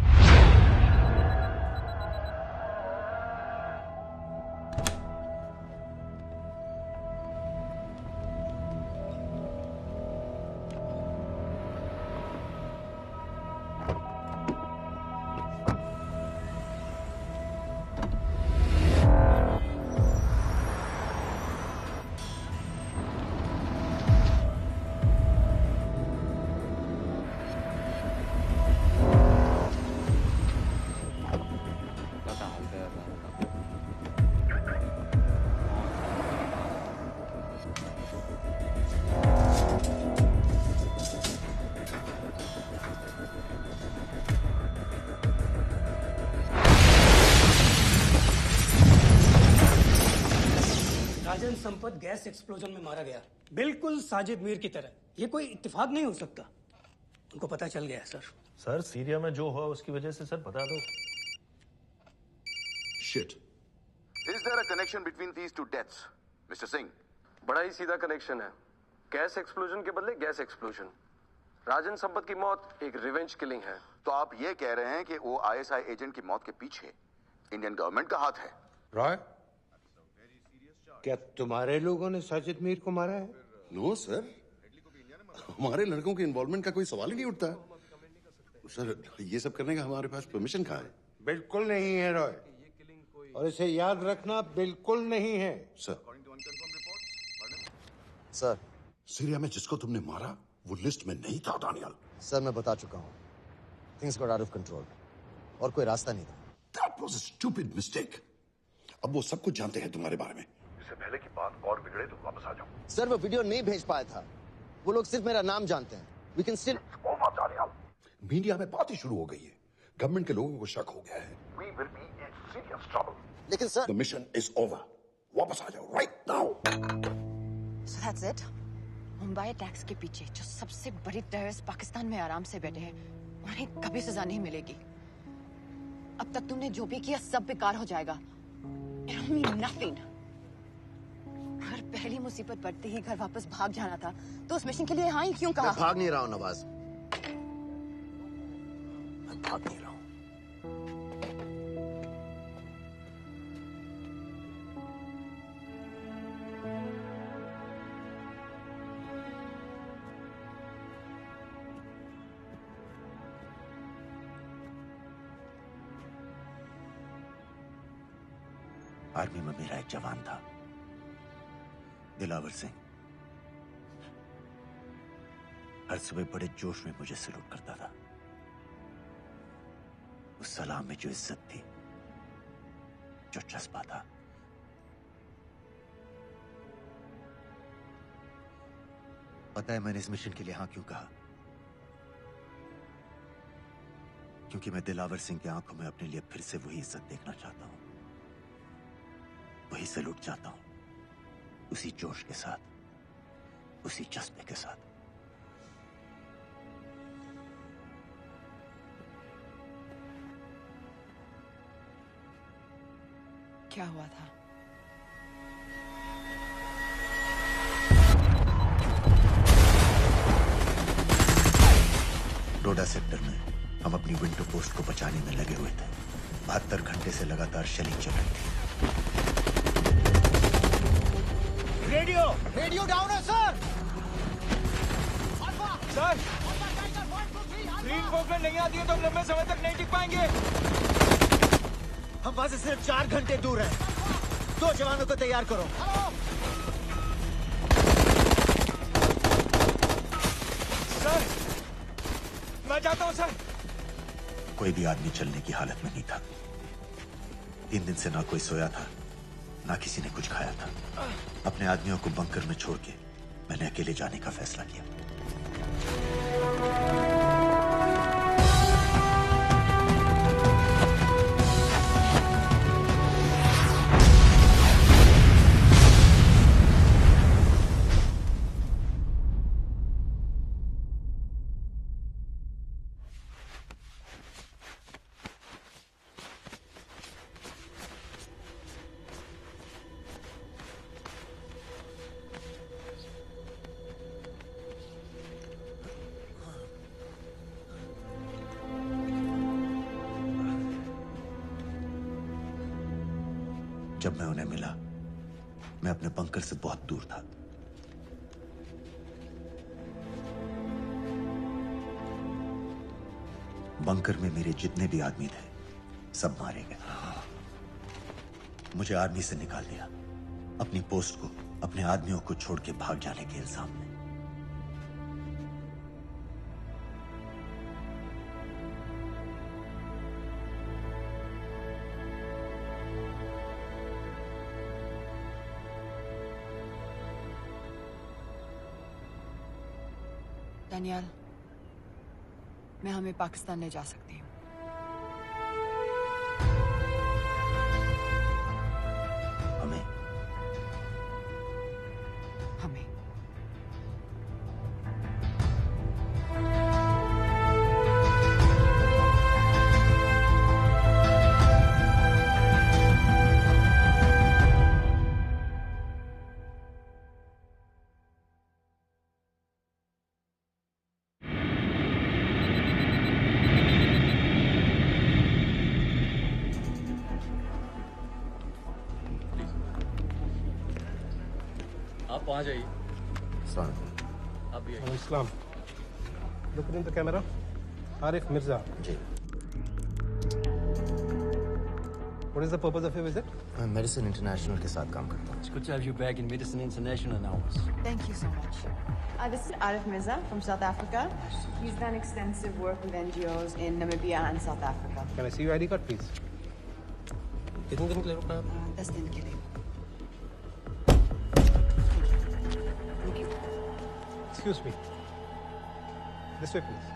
राजन संपत गैस एक्सप्लोजन में मारा गया, बिल्कुल साजिद मीर की तरह। ये कोई इत्तेफाक नहीं हो सकता। उनको पता चल गया सर। सर सीरिया में जो हुआ उसकी वजह से सर बता दो। Shit. Is there a connection between these two deaths, Mr. Singh? बड़ा ही सीधा कनेक्शन है। गैस एक्सप्लोजन के बदले गैस एक्सप्लोजन। राजन संपत की मौत एक रिवेंज किलिंग है। तो आप ये कह रहे हैं कि वो आईएसआई एजेंट की मौत के पीछे इंडियन गवर्नमेंट का हाथ है? रॉय, क्या तुम्हारे लोगों ने साजिद मीर को मारा है? नो सर, हमारे लड़कों के इन्वॉल्वमेंट का कोई सवाल ही नहीं उठता। सर, ये सब करने का हमारे पास परमिशन कहाँ है? बिल्कुल नहीं है रॉय, और इसे याद रखना बिल्कुल नहीं है। सर, सीरिया में जिसको तुमने मारा वो लिस्ट में नहीं था दानियाल। सर मैं बता चुका हूँ, things got out of control और कोई रास्ता नहीं था। That was a stupid mistake. अब वो सब कुछ जानते हैं तुम्हारे बारे में। इससे पहले की बात और बिगड़े तो वापस आ जाओ। सर वो वीडियो नहीं भेज पाया था, वो लोग सिर्फ मेरा नाम जानते हैं। We can still... मीडिया में बात ही शुरू हो गई है, गवर्नमेंट के लोगों को शक हो गया है। We will be in serious trouble. लेकिन sir, The mission is over. वापस आ जाओ right now. So that's it? Mumbai attacks के पीछे जो सबसे बड़ी टेररिस्ट पाकिस्तान में आराम से बैठे हैं, उन्हें कभी सजा नहीं मिलेगी। अब तक तुमने जो भी किया सब बेकार हो जाएगा। It'll mean nothing. अगर पहली मुसीबत पड़ते ही घर वापस भाग जाना था, तो उस मिशन के लिए हाँ ही क्यों कहा? मैं भाग नहीं रहा हूँ नवाज, मैं भाग नहीं रहा हूँ। आर्मी में मेरा एक जवान था, दिलावर सिंह। हर सुबह बड़े जोश में मुझे सलूट करता था। उस सलाम में जो इज्जत थी, जो जज्बा था, पता है मैंने इस मिशन के लिए हाँ क्यों कहा? क्योंकि मैं दिलावर सिंह की आंखों में अपने लिए फिर से वही इज्जत देखना चाहता हूं, वही सलूट चाहता हूं, उसी जोश के साथ, उसी जज्बे के साथ। क्या हुआ था? डोडा सेक्टर में हम अपनी विंडो पोस्ट को बचाने में लगे हुए थे। 72 घंटे से लगातार शेलिंग चल रही थी। रेडियो रेडियो डाउन है सर। सर ग्रीन फोकलेट नहीं आती है तो हम लंबे समय तक नहीं टिक पाएंगे। हम वहां से सिर्फ 4 घंटे दूर हैं। 2 जवानों को तैयार करो। सर मैं जाता हूँ सर। कोई भी आदमी चलने की हालत में नहीं था। 3 दिन से ना कोई सोया था, ना किसी ने कुछ खाया था। अपने आदमियों को बंकर में छोड़ के मैंने अकेले जाने का फैसला किया। जब मैं उन्हें मिला, मैं अपने बंकर से बहुत दूर था। बंकर में मेरे जितने भी आदमी थे, सब मारे गए। मुझे आर्मी से निकाल दिया, अपनी पोस्ट को, अपने आदमियों को छोड़ के भाग जाने के इल्जाम में। डैनियल, मैं हमें पाकिस्तान ले जा सकती हूँ। हमें? हमें। आप वहाँ जाइए। आप भी आइए। Islam. Look in the camera. Arif Mirza. जी। What is the purpose of your visit? मैं मेडिसिन इंटरनेशनल के साथ काम करता हूँ। It's good to have you back in Medicine International now. Thank you so much. This is Arif Mirza from South Africa. He's done extensive work with NGOs in Namibia and South Africa. Can I see your ID card, please? कितने दिन के लिए रुकना है? 10 दिन के लिए। Excuse me. This way, please.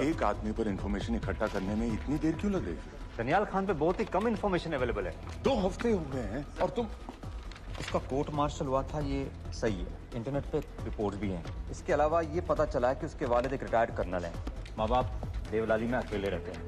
एक आदमी पर इंफॉर्मेशन इकट्ठा करने में इतनी देर क्यों लग रही है? दनियाल खान पे बहुत ही कम इंफॉर्मेशन अवेलेबल है। 2 हफ्ते हो गए हैं और तुम। उसका कोर्ट मार्शल हुआ था, ये सही है। इंटरनेट पे रिपोर्ट भी हैं। इसके अलावा ये पता चला है कि उसके वालिद एक रिटायर्ड कर्नल हैं। माँ बाप देवलाली में अकेले रहते हैं।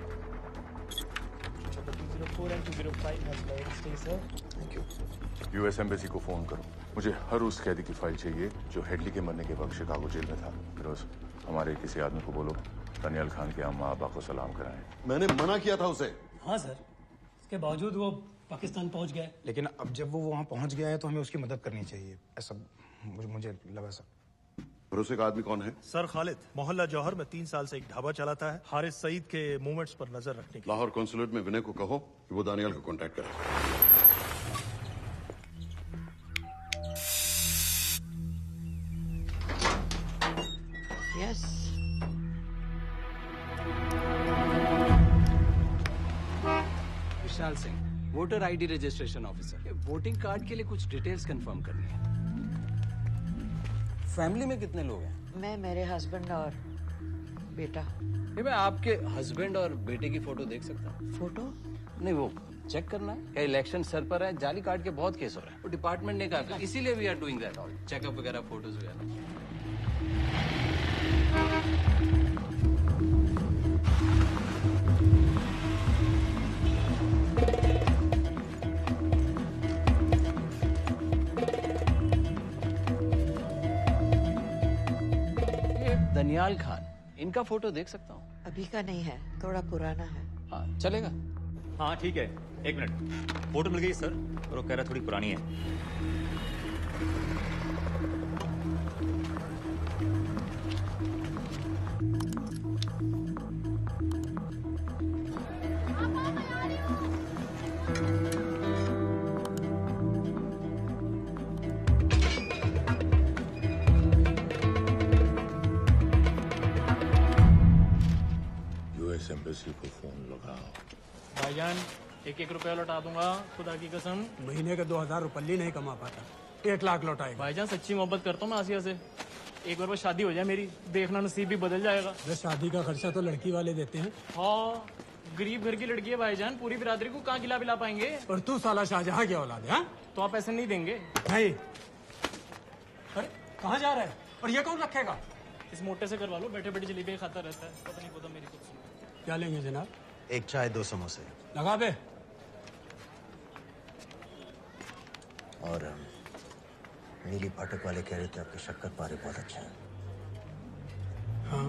यूएस एम्बेसी को फोन करो। मुझे हर उस कैदी की फाइल चाहिए जो हेडली के मरने के वक्त शिकागो जेल में था। फिरोज, हमारे किसी आदमी को बोलो दनियाल खान के अम्मा अब्बा को सलाम कराएं। मैंने मना किया था उसे। हाँ सर, इसके बावजूद वो पाकिस्तान पहुंच गया। लेकिन अब जब वो वहां पहुंच गया है तो हमें उसकी मदद करनी चाहिए, ऐसा मुझे लगा सर। भरोसे का आदमी कौन है? सर खालिद, मोहल्ला जौहर में 3 साल से एक ढाबा चलाता है। हारिस सईद के मूवमेंट्स पर नजर रखने के। लाहौर कॉन्सुलेट में विनय को कहो कि वो दानियाल को कांटेक्ट करे। Yes. Vishal Singh, voter ID registration officer. Voting card के लिए कुछ डिटेल्स कंफर्म करनी है। फैमिली में कितने लोग हैं? मैं, मेरे हस्बैंड और बेटा। ये मैं आपके हस्बैंड और बेटे की फोटो देख सकता हूँ? फोटो? नहीं, वो चेक करना है। क्या इलेक्शन सर पर है? जाली कार्ड के बहुत केस हो रहे हैं। वो डिपार्टमेंट ने कहा, इसीलिए we are doing that all checkup वगैरह, फोटोज वगैरह। दनियाल खान, इनका फोटो देख सकता हूँ? अभी का नहीं है, थोड़ा पुराना है। हाँ चलेगा। हाँ ठीक है, एक मिनट। फोटो मिल गई सर, और वो कह रहा थोड़ी पुरानी है। यूएस एम्बेसी को फोन लगाओ। भाईजान 1-1 रुपया लौटा दूंगा, खुदा की कसम। महीने का 2000 रुपये नहीं कमा पाता, 1 लाख लौटाएगा। भाईजान सच्ची मोहब्बत करता हूँ मैं आसिया से, एक बार बस शादी हो जाए मेरी, देखना नसीब भी बदल जाएगा। अरे शादी का खर्चा तो लड़की वाले देते हैं। हाँ, गरीब घर की लड़की है भाईजान, पूरी बिरादरी को कहाँ खिला पिला पाएंगे। और तू साला शाहजहां की औलाद है? तो आप ऐसे नहीं देंगे? नहीं। अरे कहाँ जा रहा है? और ये कौन रखेगा? इस मोटे से करवा लो, बैठे बैठे जलेबी खाता रहता है, पता नहीं खुदा मेरी कुछ। क्या लेंगे जनाब? 1 चाय 2 समोसे। लगा बे। और नीली पाठक वाले कह रहे थे आपके शक्कर पारे बहुत अच्छे हैं। हाँ,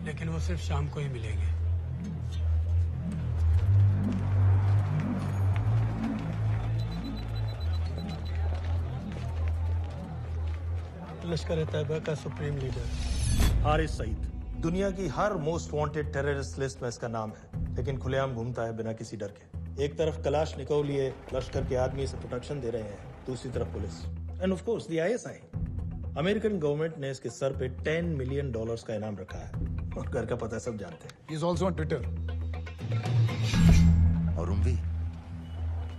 लेकिन वो सिर्फ शाम को ही मिलेंगे। लश्कर तैयबा का सुप्रीम लीडर हारिस सईद, दुनिया की हर मोस्ट वांटेड टेररिस्ट लिस्ट में इसका नाम है, लेकिन खुलेआम घूमता है बिना किसी डर के। एक तरफ कलाशनिकोव लिए लश्कर के आदमी इसे प्रोटेक्शन दे रहे हैं, दूसरी तरफ police end of course the ISI. American government ने इसके सर पे $10 मिलियन का इनाम रखा है, और घर का पता सब जानते हैं। He is also on Twitter. और उम्वी,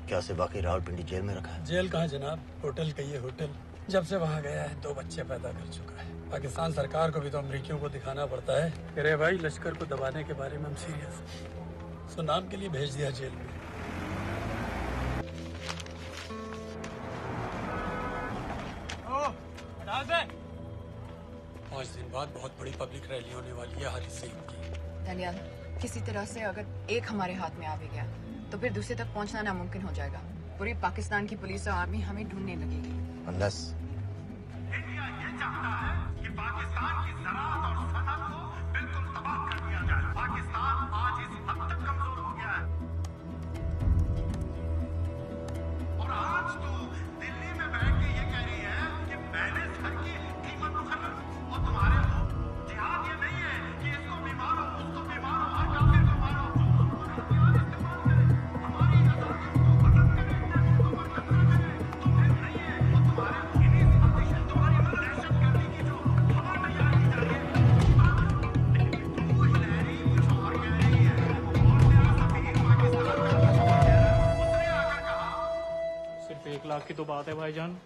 क्या उसे वाकई रावलपिंडी जेल में रखा है? जेल कहाँ जनाब, होटल कहिए होटल। जब से वहाँ गया है 2 बच्चे पैदा कर चुका है। पाकिस्तान सरकार को भी तो अमरीकियों को दिखाना पड़ता है। अरे भाई, लश्कर को दबाने के बारे में हम सीरियस हैं। सो नाम के लिए भेज दिया जेल में। 5 दिन बाद बहुत बड़ी पब्लिक रैली होने वाली है हारिस सईद की। दनियाल, किसी तरह से अगर एक हमारे हाथ में आ भी गया तो फिर दूसरे तक पहुंचना नामुमकिन हो जाएगा। पूरी पाकिस्तान की पुलिस और आर्मी हमें ढूंढने लगेगी। Unless इंडिया ये चाहता है कि पाकिस्तान की ज़राअत और सनअत को बिल्कुल तबाह कर दिया जाए। पाकिस्तान आज इस हद तक कमजोर हो गया है, और आज तो दिल्ली में बैठ के ये कह रही है कि मैंने सर की कीमत मुकर्रर की। और तुम्हारे लोग, जिहाद ये नहीं है कि इसको भी मारो, उसको भी मारो, हर काफिर को मारो, और हथियार इस्तेमाल करें, हमारी आजादियों को खत्म करें, उनको बर्बाद करें। तो फिर नहीं है, और तुम्हारे सिर्फ 1 लाख की तो बात है भाईजान,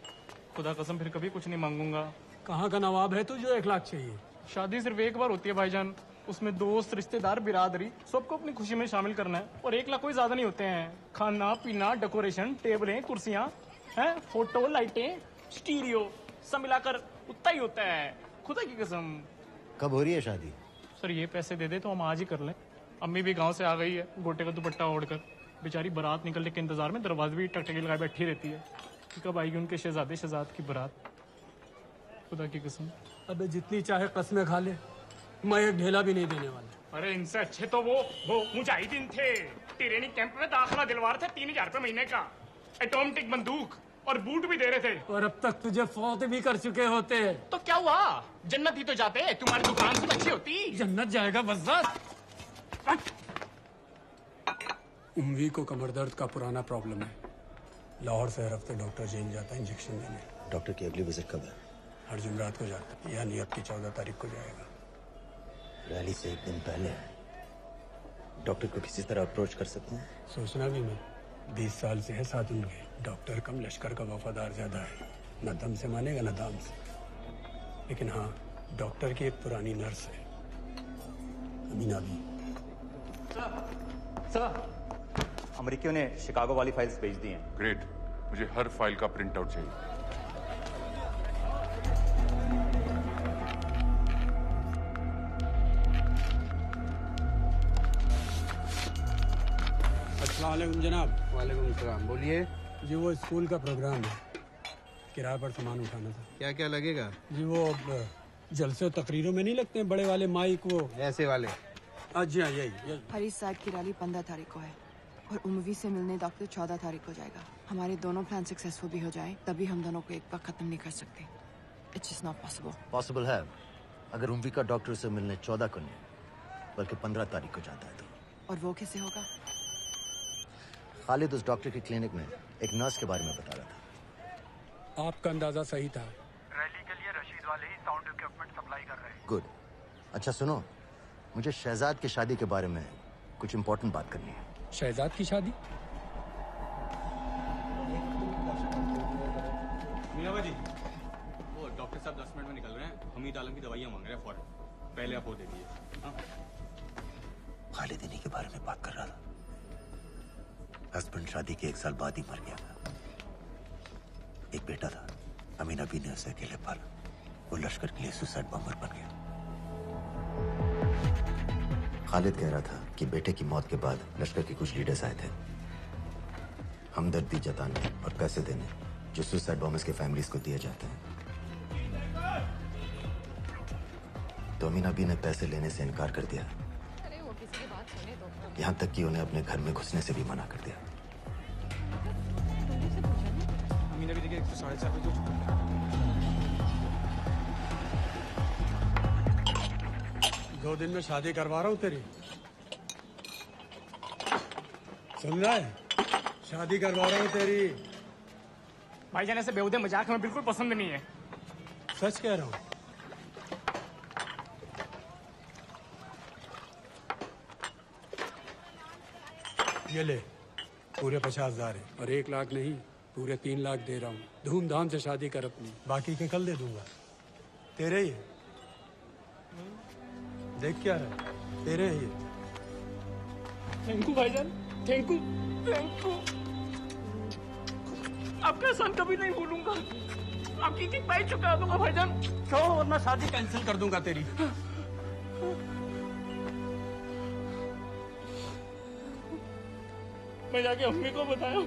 खुदा कसम फिर कभी कुछ नहीं मांगूंगा। कहाँ का नवाब है तू जो 1 लाख चाहिए? शादी सिर्फ एक बार होती है भाईजान, उसमें दोस्त रिश्तेदार बिरादरी सबको अपनी खुशी में शामिल करना है, और 1 लाख कोई ज्यादा नहीं होते हैं। खाना पीना, डेकोरेशन, टेबलें, कुर्सियां हैं, फोटो, लाइटें, स्टीरियो, सब मिलाकर उतना ही होता है, खुदा की कसम। कब हो रही है शादी? सर ये पैसे दे दे तो हम आज ही कर लें। अम्मी भी गांव से आ गई है, गोटे का दुपट्टा ओढ़कर, बेचारी बारात निकलने के इंतजार में दरवाजे भी टकटकी लगाए बैठी रहती है कि कब आएगी उनके शहजाद की बारात, खुदा की कसम। अबे जितनी चाहे कस्में खा ले, मैं एक ढेला भी नहीं देने वाला। अरे इनसे अच्छे तो वो मुजाहिदीन थे, ट्रेनिंग कैंप में दाखिला दिलवा रहे थे, 3000 रुपए महीने का, ऑटोमेटिक बंदूक और बूट भी दे रहे थे। और अब तक तुझे फौत भी कर चुके होते। तो क्या हुआ, जन्नत ही तो जाते, तुम्हारी दुकान से अच्छी होती। जन्नत जाएगा बस। उम्वी को कमर दर्द का पुराना प्रॉब्लम है, लाहौर से हर हफ्ते डॉक्टर चेंज जाता है इंजेक्शन देने। डॉक्टर की अगली विजिट कब है? हर जुमरात को जाता है, यानी अब की 14 तारीख को जाएगा। रैली से 1 दिन पहले डॉक्टर को किसी तरह अप्रोच कर सकते हैं? सोचना भी मैं, 20 साल से है साथ उनके। डॉक्टर कम, लश्कर का वफादार ज्यादा है, न दम से मानेगा न दाम से। लेकिन हाँ, डॉक्टर की एक पुरानी नर्स है, अमीना भी। सर, अमेरिकियों ने शिकागो वाली फाइल्स भेज दी हैं। ग्रेट, मुझे हर फाइल का प्रिंट आउट चाहिए। अस्सलाम वालेकुम जनाब। वालेकुम सलाम, बोलिए। जी वो स्कूल का प्रोग्राम है, किराए पर सामान उठाना था। क्या क्या लगेगा? जी वो जलसे और तकरीरों में नहीं लगते हैं बड़े वाले माइक वो ऐसे वाले? जी हाँ, यही। हरीश साहब की रैली 15 तारीख को है और उमवी से मिलने डॉक्टर 14 तारीख को जाएगा। हमारे दोनों प्लान सक्सेसफुल भी हो जाए तभी हम दोनों को एक बार खत्म नहीं कर सकते। It's just not possible. Possible है अगर उमवी का डॉक्टर से मिलने 14 को नहीं बल्कि 15 तारीख को जाता है तो। और वो कैसे होगा? खालिद उस डॉक्टर की क्लिनिक में एक नर्स के बारे में बता रहा था। आपका अंदाजा सही था। रैली के लिए रशीद वाले ही साउंड इक्विपमेंट सप्लाई कर रहे हैं। गुड। अच्छा सुनो, मुझे शहजाद की शादी के बारे में कुछ इम्पोर्टेंट बात करनी है। शहजाद की शादी? मीना जी, वो डॉक्टर साहब 10 मिनट में निकल रहे हैं। हमीद आलम की दवाइयाँ मांग रहे हैं फौरन। पहले आप वो दे दीजिए। हाँ? खालिद इन्हीं के बारे में बात कर रहा था। हस्बैंड शादी के 1 साल बाद ही मर गया था। एक बेटा था, अमीना भी ने उसे अकेले पाला। वो लश्कर के लिए सुसाइड बॉम्बर बन गया। खालिद कह रहा था कि बेटे की मौत के बाद लश्कर के कुछ लीडर्स आए थे हमदर्दी जताने और पैसे देने जो सुसाइड बॉम्बर्स के फैमिलीज को दिए जाते हैं। तो अमीना भी ने पैसे लेने से इनकार कर दिया। यहाँ तक कि उन्हें अपने घर में घुसने से भी मना कर दिया। अमीना भी देखिए 4:30 बजे। 2 दिन में शादी करवा रहा हूँ तेरी। सुन रहा है? शादी करवा रहा हूँ तेरी। भाईजान ऐसे बेहुदे मजाक हमें बिल्कुल पसंद नहीं है। सच कह रहा हूँ। ये ले, पूरे 50,000 है और 1 लाख नहीं, पूरे 3 लाख दे रहा हूँ। धूमधाम से शादी कर अपनी, बाकी के कल दे दूंगा। तेरे ही है। देख क्या है, तेरे ही है। थैंक यू भाईजान, थैंक यू, थैंक यू। आपका एहसान कभी नहीं भूलूंगा। आपकी किक पाई चुका दूंगा भाईजान। छोड़ वरना शादी कैंसिल कर दूंगा तेरी। मैं जाके अम्मी को बताया।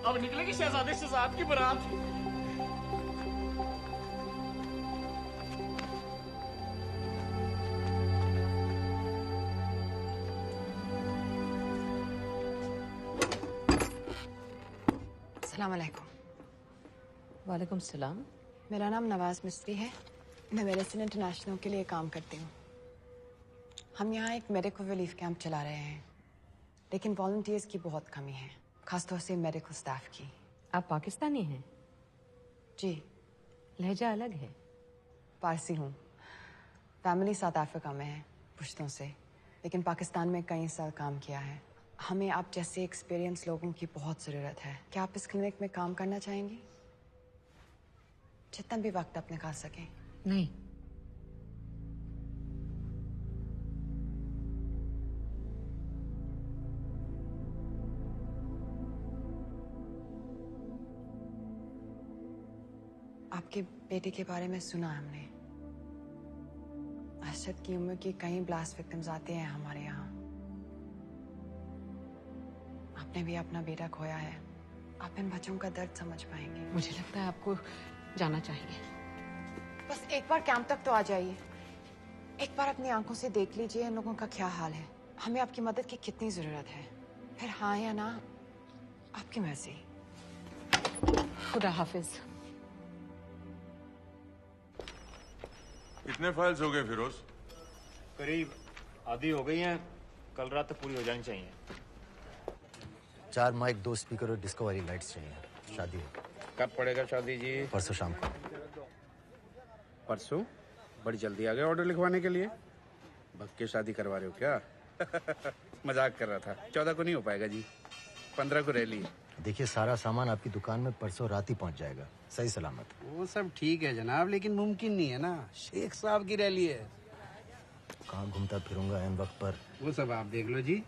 अब निकलेगी शहजादे शहजाद की बारात। अस्सलाम वालेकुम। वालेकुम सलाम। मेरा नाम नवाज मिस्त्री है। मैं मेडिसिन इंटरनेशनल के लिए काम करती हूँ। हम यहाँ एक मेडिकल रिलीफ कैंप चला रहे हैं, लेकिन वॉलंटियर्स की बहुत कमी है, खासतौर से मेडिकल स्टाफ की। आप पाकिस्तानी हैं? जी। लहजा अलग है। पारसी हूँ। फैमिली साउथ अफ्रीका में है, पुश्तों से, लेकिन पाकिस्तान में कई साल काम किया है। हमें आप जैसे एक्सपीरियंस लोगों की बहुत ज़रूरत है। क्या आप इस क्लिनिक में काम करना चाहेंगी? जितना भी वक्त आप निकाल सकें। नहीं। आपके बेटे के बारे में सुना हमने। अरशद की उम्र के कई ब्लास्ट विक्टिम्स आते हैं हमारे यहाँ। आपने भी अपना बेटा खोया है। आप इन बच्चों का दर्द समझ पाएंगे। मुझे लगता है आपको जाना चाहिए। बस एक बार कैंप तक तो आ जाइए। एक बार अपनी आंखों से देख लीजिए इन लोगों का क्या हाल है। हमें आपकी मदद की कितनी जरूरत है। फिर हाँ या ना, आपकी मर्जी। खुदा हाफिज। कितने फाइल्स हो गए फिरोज? करीब आधी हो गई हैं। कल रात तक पूरी हो जानी चाहिए। 4 माइक, 2 स्पीकर और डिस्को वाली लाइट्स चाहिए। शादी है। कब पड़ेगा शादी जी? परसों शाम को। परसों? बड़ी जल्दी आ गए ऑर्डर लिखवाने के लिए। भग के शादी करवा रहे हो क्या? मजाक कर रहा था। 14 को नहीं हो पाएगा जी, 15 को रैली है। देखिए, सारा सामान आपकी दुकान में परसों रात ही पहुंच जाएगा, सही सलामत। वो सब ठीक है जनाब, लेकिन मुमकिन नहीं है ना। शेख साहब की रैली है। कहाँ घूमता फिरूंगा ऐन वक्त पर? वो सब आप देख लो जी।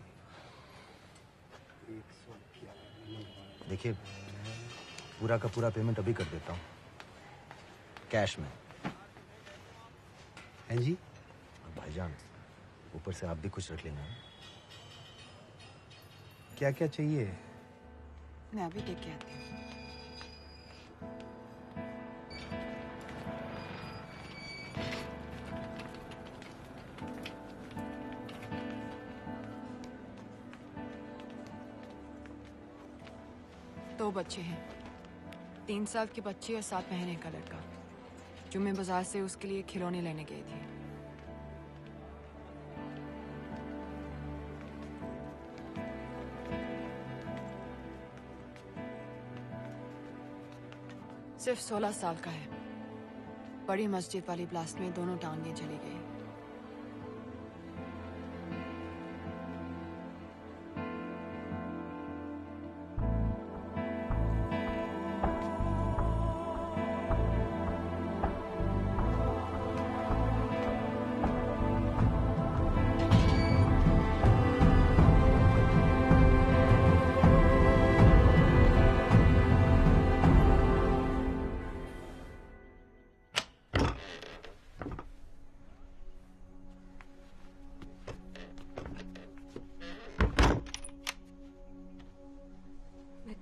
देखिए, पूरा का पूरा पेमेंट अभी कर देता हूँ, कैश में। हैं जी? भाईजान, ऊपर से आप भी कुछ रख लेना। क्या क्या चाहिए? मैं अभी देख के आती हूँ। 2 बच्चे हैं, 3 साल के बच्चे और 7 महीने का लड़का, जो मैं बाजार से उसके लिए खिलौने लेने गई थी। सिर्फ 16 साल का है। बड़ी मस्जिद वाली ब्लास्ट में दोनों टांगें चली गई।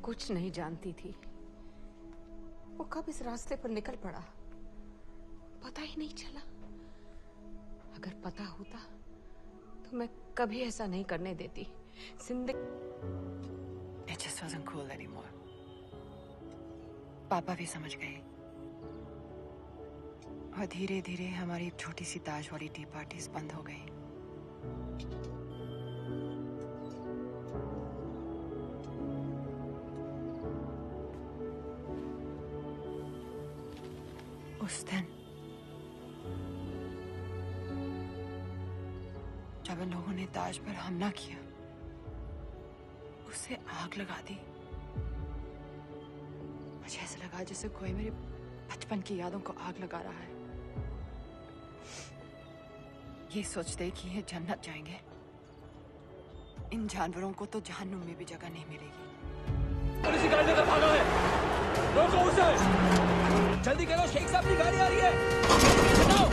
कुछ नहीं जानती थी, वो कब इस रास्ते पर निकल पड़ा पता ही नहीं चला। अगर पता होता तो मैं कभी ऐसा नहीं करने देती। जिंदगी It just wasn't cool anymore. पापा भी समझ गए और धीरे धीरे हमारी एक छोटी सी ताज वाली टी पार्टीज बंद हो गई। उस दिन जब इन लोगों ने ताज पर हमला किया, उसे आग लगा दी। मुझे ऐसा लगा जैसे कोई मेरे बचपन की यादों को आग लगा रहा है। ये सोचते कि ये जन्नत जाएंगे, इन जानवरों को तो जहन्नुम में भी जगह नहीं मिलेगी। पुलिस की गाड़ी लेकर भागा है, रोको उसे। जल्दी करो, शेख साहब की गाड़ी आ रही है। हटाओ।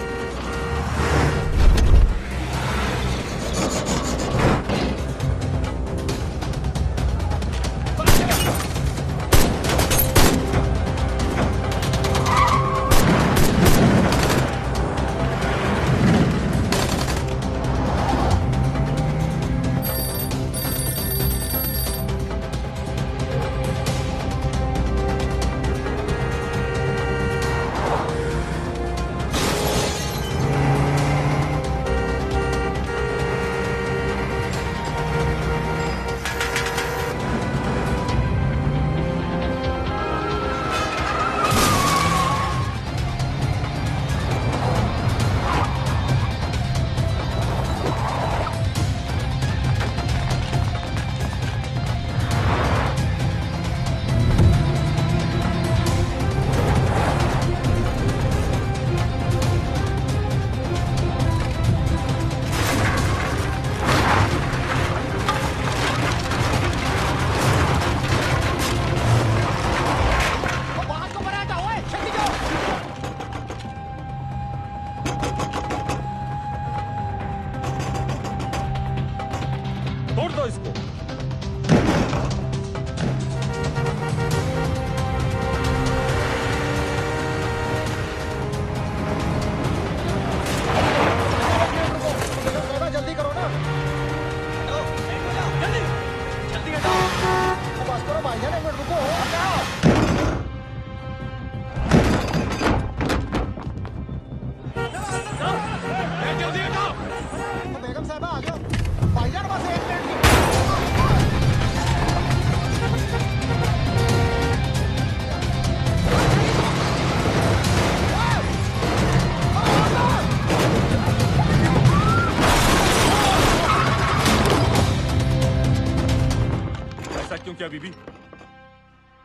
क्या बीबी?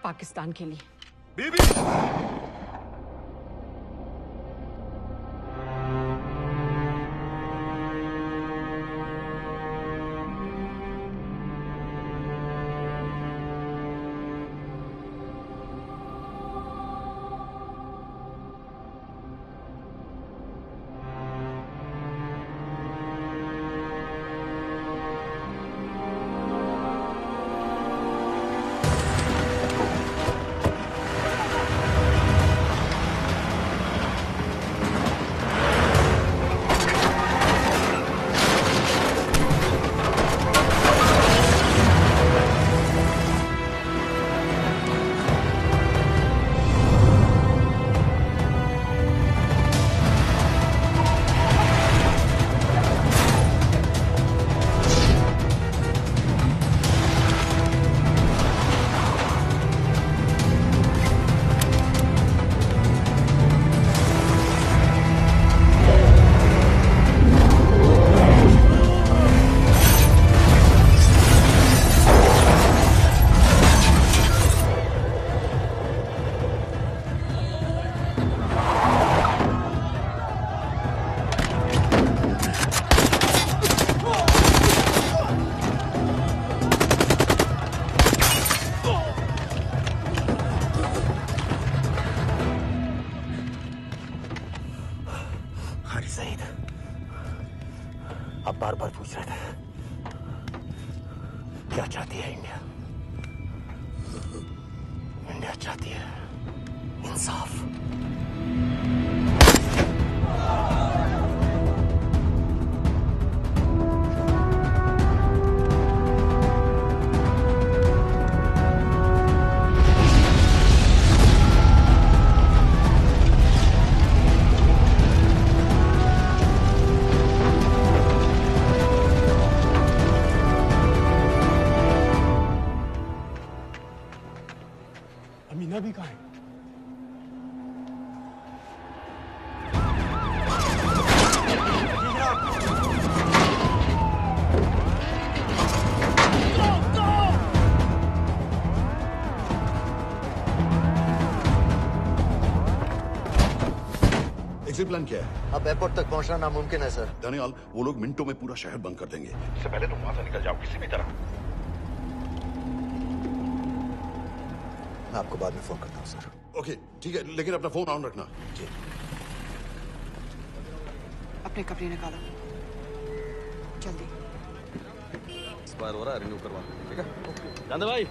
पाकिस्तान के लिए। बीबी! आप बार बार पूछ रहे थे क्या चाहती है इंडिया। इंडिया चाहती है इंसाफ। अमीना भी कहाँ है? एग्जिट प्लान क्या है? अब एयरपोर्ट तक पहुंचना नामुमकिन है सर। दानियाल, वो लोग मिनटों में पूरा शहर बंद कर देंगे। इससे पहले तुम वहां से निकल जाओ किसी भी तरह। मैं आपको बाद में फोन करता हूँ सर। ओके ठीक है, लेकिन अपना फोन ऑन रखना। जी। अपने कपड़े निकालो जल्दी। एक्सपायर हो रहा है, रिन्यू करवा। ठीक है जानदे भाई।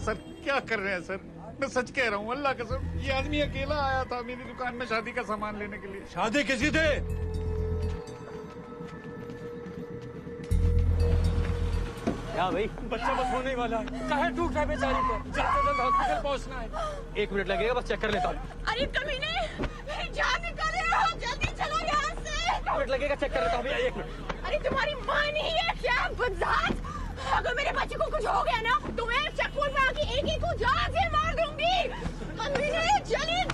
सर क्या कर रहे हैं सर? मैं सच कह रहा हूँ, अल्लाह कसम, ये आदमी अकेला आया था मेरी दुकान में शादी का सामान लेने के लिए। शादी किसी थे? क्या भाई? बच्चा बस होने वाला है। काहे टूट रहा है बेचारी पर? जल्द से जल्द हॉस्पिटल पहुंचना है। 1 मिनट लगेगा, बस चेक कर लेता हूँ। अरे कमीने, मेरी जान निकाल रहे हो, जल्दी चलो यहाँ से। 1 मिनट लगेगा, चेक कर लेता हूँ भैया, 1 मिनट। अरे तुम्हारी माँ नहीं है क्या बदजात? अगर मेरे बच्चे को कुछ हो गया ना तो मैं चक्कू में आके एक को जान से मार दूंगी। कमीने चलिए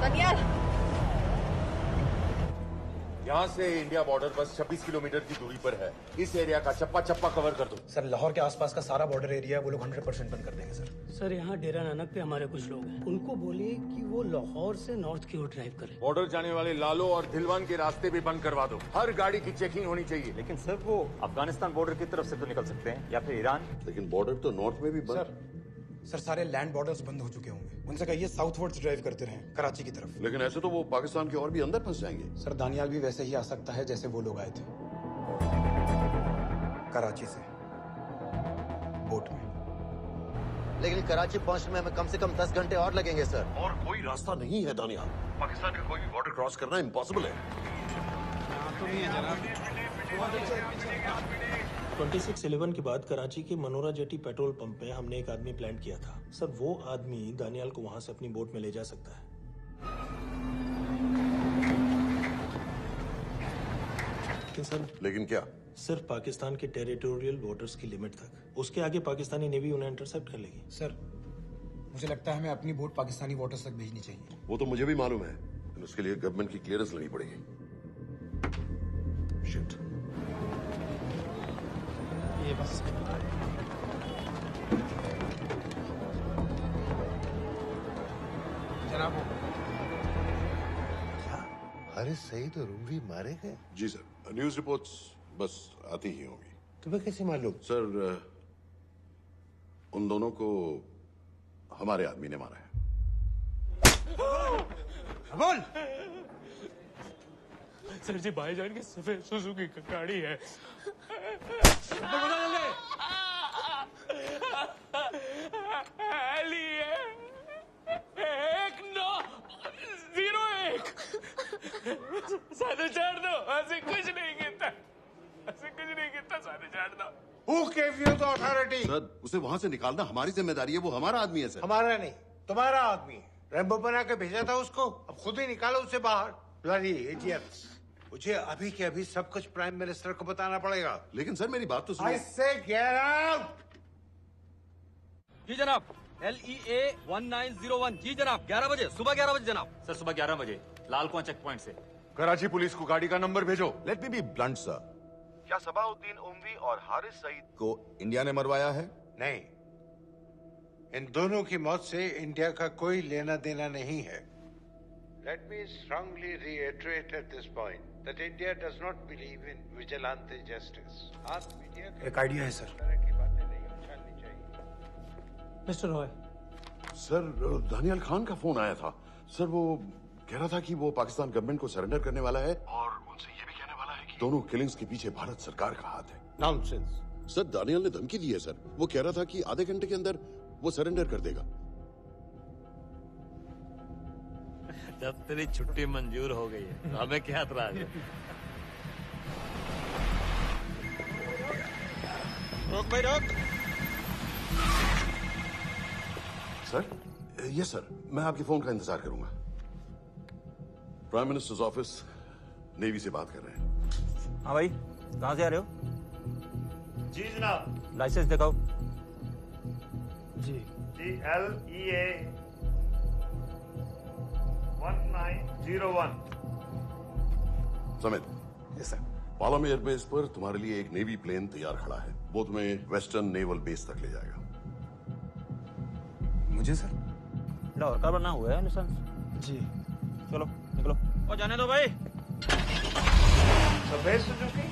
दानियाल, यहाँ से इंडिया बॉर्डर बस 26 किलोमीटर की दूरी पर है। इस एरिया का चप्पा चप्पा कवर कर दो। सर लाहौर के आसपास का सारा बॉर्डर एरिया है, वो लोग 100% बंद कर देंगे सर। सर यहाँ डेरा नानक पे हमारे कुछ लोग हैं, उनको बोलिए कि वो लाहौर से नॉर्थ की ओर ड्राइव करें। बॉर्डर जाने वाले लालो और दिलवान के रास्ते भी बंद करवा दो। हर गाड़ी की चेकिंग होनी चाहिए। लेकिन सर वो अफगानिस्तान बॉर्डर की तरफ से तो निकल सकते हैं, या फिर ईरान। लेकिन बॉर्डर तो नॉर्थ में भी बंद। सर सारे लैंड बॉर्डर्स बंद हो चुके होंगे। उनसे कहिए साउथवर्ड्स ड्राइव करते रहें, कराची की तरफ। लेकिन ऐसे तो वो पाकिस्तान के और भी अंदर फंस जाएंगे। सर दानियाल भी वैसे ही आ सकता है जैसे वो लोग आए थे, कराची से बोट में। लेकिन कराची पहुंचने में हमें कम से कम 10 घंटे और लगेंगे सर। और कोई रास्ता नहीं है दानियाल। पाकिस्तान का कोई भी बॉर्डर क्रॉस करना इम्पॉसिबल है। 26/11 के बाद कराची के मनोरा जेटी पेट्रोल पंप पे हमने एक आदमी प्लान किया था सर। वो आदमी दानियाल को वहां से अपनी बोट में ले जा सकता है। लेकिन सर। लेकिन क्या? सिर्फ पाकिस्तान के टेरिटोरियल वाटर्स की लिमिट तक। उसके आगे पाकिस्तानी नेवी उन्हें इंटरसेप्ट कर लेगी। सर मुझे लगता है हमें अपनी बोट पाकिस्तानी वाटर्स तक भेजनी चाहिए। वो तो मुझे भी मालूम है, लेकिन उसके लिए गवर्नमेंट की क्लियरेंस लेनी पड़ेगी। शिट। ये बस जनाब। अरे सईद और रूवी मारे गए? जी सर, न्यूज रिपोर्ट्स बस आती ही होंगी। तुम्हें कैसे मालूम? सर उन दोनों को हमारे आदमी ने मारा है। बोल। सर जी भाईजान की सफेद सुजुकी की गाड़ी है। सारे छाड़ दो, ऐसे कुछ नहीं कहता, ऐसे कुछ नहीं कहता, सारे छाड़ दो। Who gave you the authority? Sir उसे वहां से निकालना हमारी जिम्मेदारी है, वो हमारा आदमी है सर। हमारा नहीं, तुम्हारा आदमी। रेम्बो बना के भेजा था उसको, अब खुद ही निकालो उसे बाहर। Bloody idiots! मुझे अभी के अभी सब कुछ प्राइम मिनिस्टर को बताना पड़ेगा। लेकिन सर मेरी बात तो सुनो। I say get out! जी जनाब, LEA 1901। जी जनाब, 11 बजे, सुबह 11 बजे जनाब। सर सुबह 11 बजे लाल कुआं चेक पॉइंट से। कराची पुलिस को गाड़ी का नंबर भेजो। Let me be blunt, sir. क्या सबाउद्दीन उमवी और हारिस सईद को इंडिया ने मरवाया है? नहीं, इन दोनों की मौत से इंडिया का कोई लेना देना नहीं है। Let me strongly reiterate at this point that India does not believe in vigilante justice. आप मीडिया एक आइडिया है सर। की बातें नहीं उछालनी चाहिए। मिस्टर रॉय, सर दानियल खान का फोन आया था। सर वो कह रहा था कि वो पाकिस्तान गवर्नमेंट को सरेंडर करने वाला है और उनसे ये भी कहने वाला है कि दोनों किलिंग्स के पीछे भारत सरकार का हाथ है। नॉनसेंस। सर दानियल ने धमकी दी है सर। वो कह रहा था कि आधे घंटे के अंदर वो सरेंडर कर देगा। जब तेरी छुट्टी मंजूर हो गई है हमें क्या एतराज है? रोक भाई रोक। सर ये सर मैं आपके फोन का इंतजार करूंगा। प्राइम मिनिस्टर्स ऑफिस नेवी से बात कर रहे हैं। हाँ भाई, कहाँ से आ रहे हो? जी जनाब। लाइसेंस दिखाओ। जी GLEA 1901। Samit. Yes sir. Palam airbase पर तुम्हारे लिए एक नेवी प्लेन तैयार खड़ा है। वो तुम्हें वेस्टर्न नेवल बेस तक ले जाएगा। मुझे सर? लाहौर का बना हुआ है लाइसेंस। जी चलो निकलो। और जाने दो भाई। सफेद सुजुकी।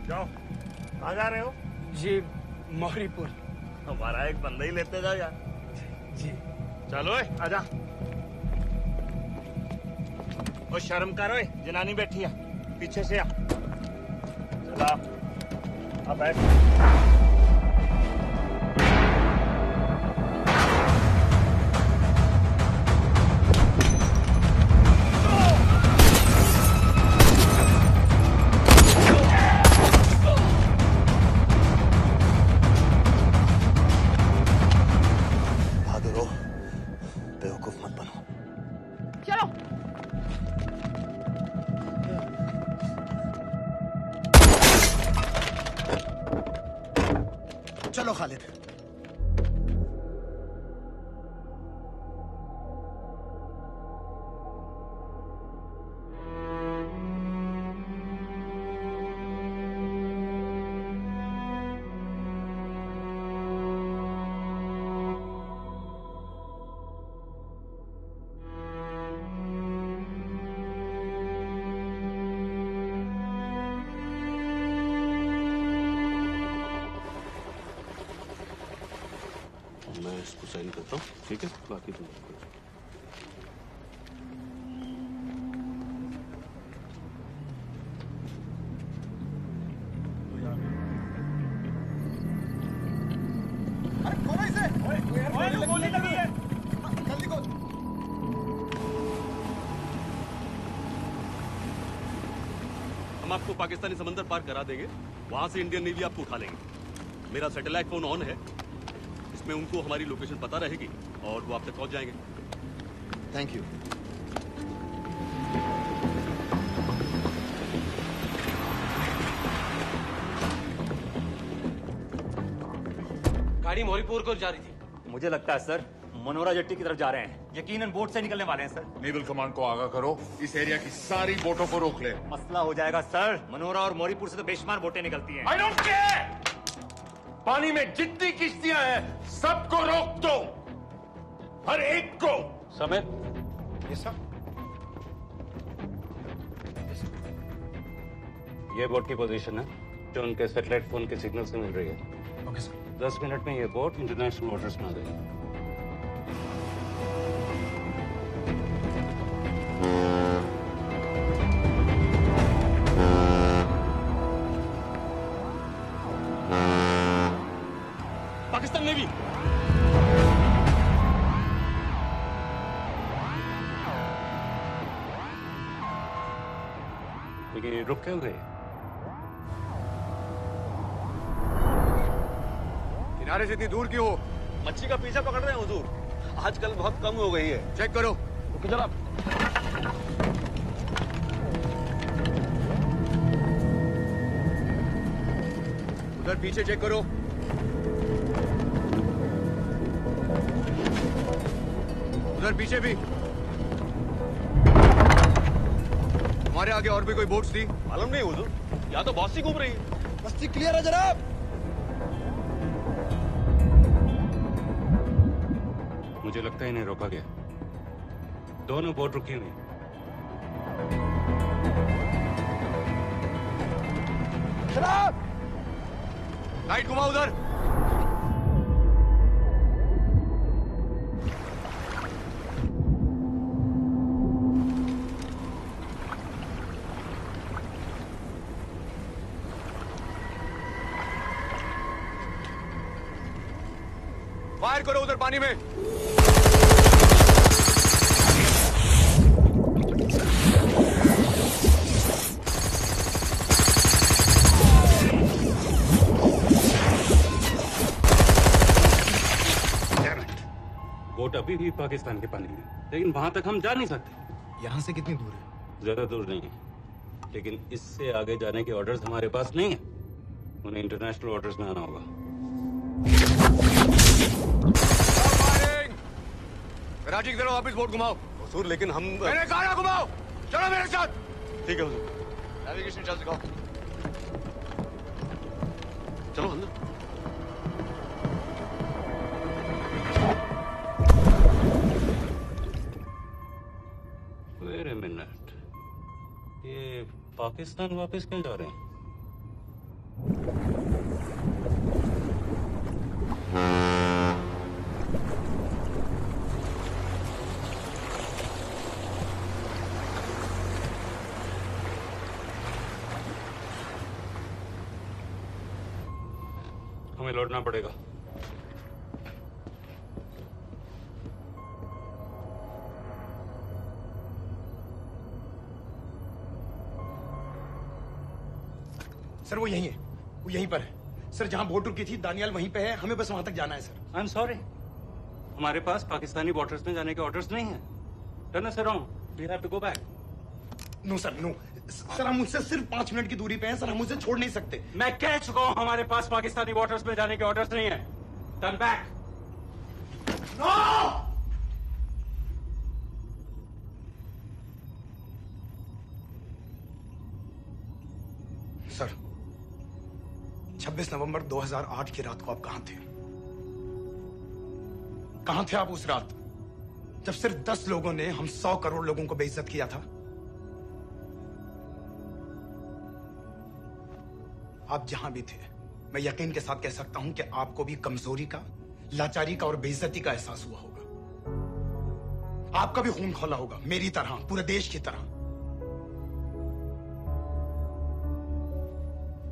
जाओ। कहाँ जा रहे हो? जी मौरीपुर। हमारा एक बंदा ही लेते जाओ यार। जी चलो आजा। ओ शर्म करो, जनानी बैठी है पीछे से आ। चला अब बैठ। चलो खालिद। मैं इसको साइन करता हूँ, ठीक है? बाकी तुम गोली लगी है। जल्दी खोल। हम आपको पाकिस्तानी समंदर पार करा देंगे, वहां से इंडियन नेवी आपको उठा लेंगे। मेरा सैटेलाइट फोन ऑन है, इसमें उनको हमारी लोकेशन पता रहेगी और वो आप तक पहुंच जाएंगे। Thank you. गाड़ी मौरीपुर को जा रही थी। मुझे लगता है सर मनोरा जेट्टी की तरफ जा रहे हैं। यकीनन बोट से निकलने वाले हैं सर। नेवल कमांड को आगाह करो, इस एरिया की सारी बोटों को रोक ले। मसला हो जाएगा सर। मनोरा और मौरीपुर से तो बेशुमार बोटें निकलती हैं। I don't care! पानी में जितनी किश्तियां हैं सबको रोक दो, हर एक को। समित। ये सब ये बोट की पोजीशन है जो उनके सैटेलाइट फोन के सिग्नल से मिल रही है। Okay sir. 10 मिनट में ये बोट इंटरनेशनल वाटर्स में आ गई। पाकिस्तान नेवी। लेकिन ये रुक क्यों गए? किनारे से इतनी दूर क्यों हो? मच्छी का पीछा पकड़ रहे हैं हुजूर। आजकल बहुत कम हो गई है। चेक करो। रुको जरा। उधर पीछे चेक करो। उधर पीछे भी। हमारे आगे और भी कोई बोट्स थी? मालूम नहीं हुजूर, यहाँ तो बहुत सी घूम रही है। बस्ती क्लियर है जनाब। मुझे लगता है इन्हें रोका गया। दोनों बोट रुकी हुई। जनाब, लाइट घुमाओ उधर। फायर करो उधर पानी में। बोट अभी भी पाकिस्तान के पानी में, लेकिन वहां तक हम जा नहीं सकते। यहाँ से कितनी दूर है? ज्यादा दूर नहीं है, लेकिन इससे आगे जाने के ऑर्डर्स हमारे पास नहीं है। उन्हें इंटरनेशनल ऑर्डर्स में आना होगा। कराची की तरफ वापस बोट घुमाओ। हुजूर लेकिन हम मैंने कहा ना घुमाओ। चलो मेरे साथ। ठीक है हुजूर। नेविगेशन चार्ज दिखाओ। चलो अंदर। वेट अ मिनट, ये पाकिस्तान वापस क्यों जा रहे हैं? हमें लौटना पड़ेगा। सर वो यहीं है, वो यहीं पर है। सर जहां बोट रुकी थी दानियाल वहीं पे है, हमें बस वहां तक जाना है सर। आई एम सॉरी, हमारे पास पाकिस्तानी बॉर्डर्स में जाने के ऑर्डर्स नहीं है। Turn us around, we have to go back. No sir, no sir, हम मुझसे सिर्फ 5 मिनट की दूरी पे हैं सर, हम उसे छोड़ नहीं सकते। मैं कह चुका हूं हमारे पास पाकिस्तानी बॉर्डर्स में जाने के ऑर्डर्स नहीं है। Turn back. नो! सर 26 नवंबर 2008 की रात को आप कहां थे? कहां थे आप उस रात जब सिर्फ 10 लोगों ने हम 100 करोड़ लोगों को बेइज्जत किया था? आप जहां भी थे, मैं यकीन के साथ कह सकता हूं कि आपको भी कमजोरी का, लाचारी का और बेइज्जती का एहसास हुआ होगा। आपका भी खून खौला होगा, मेरी तरह, पूरे देश की तरह।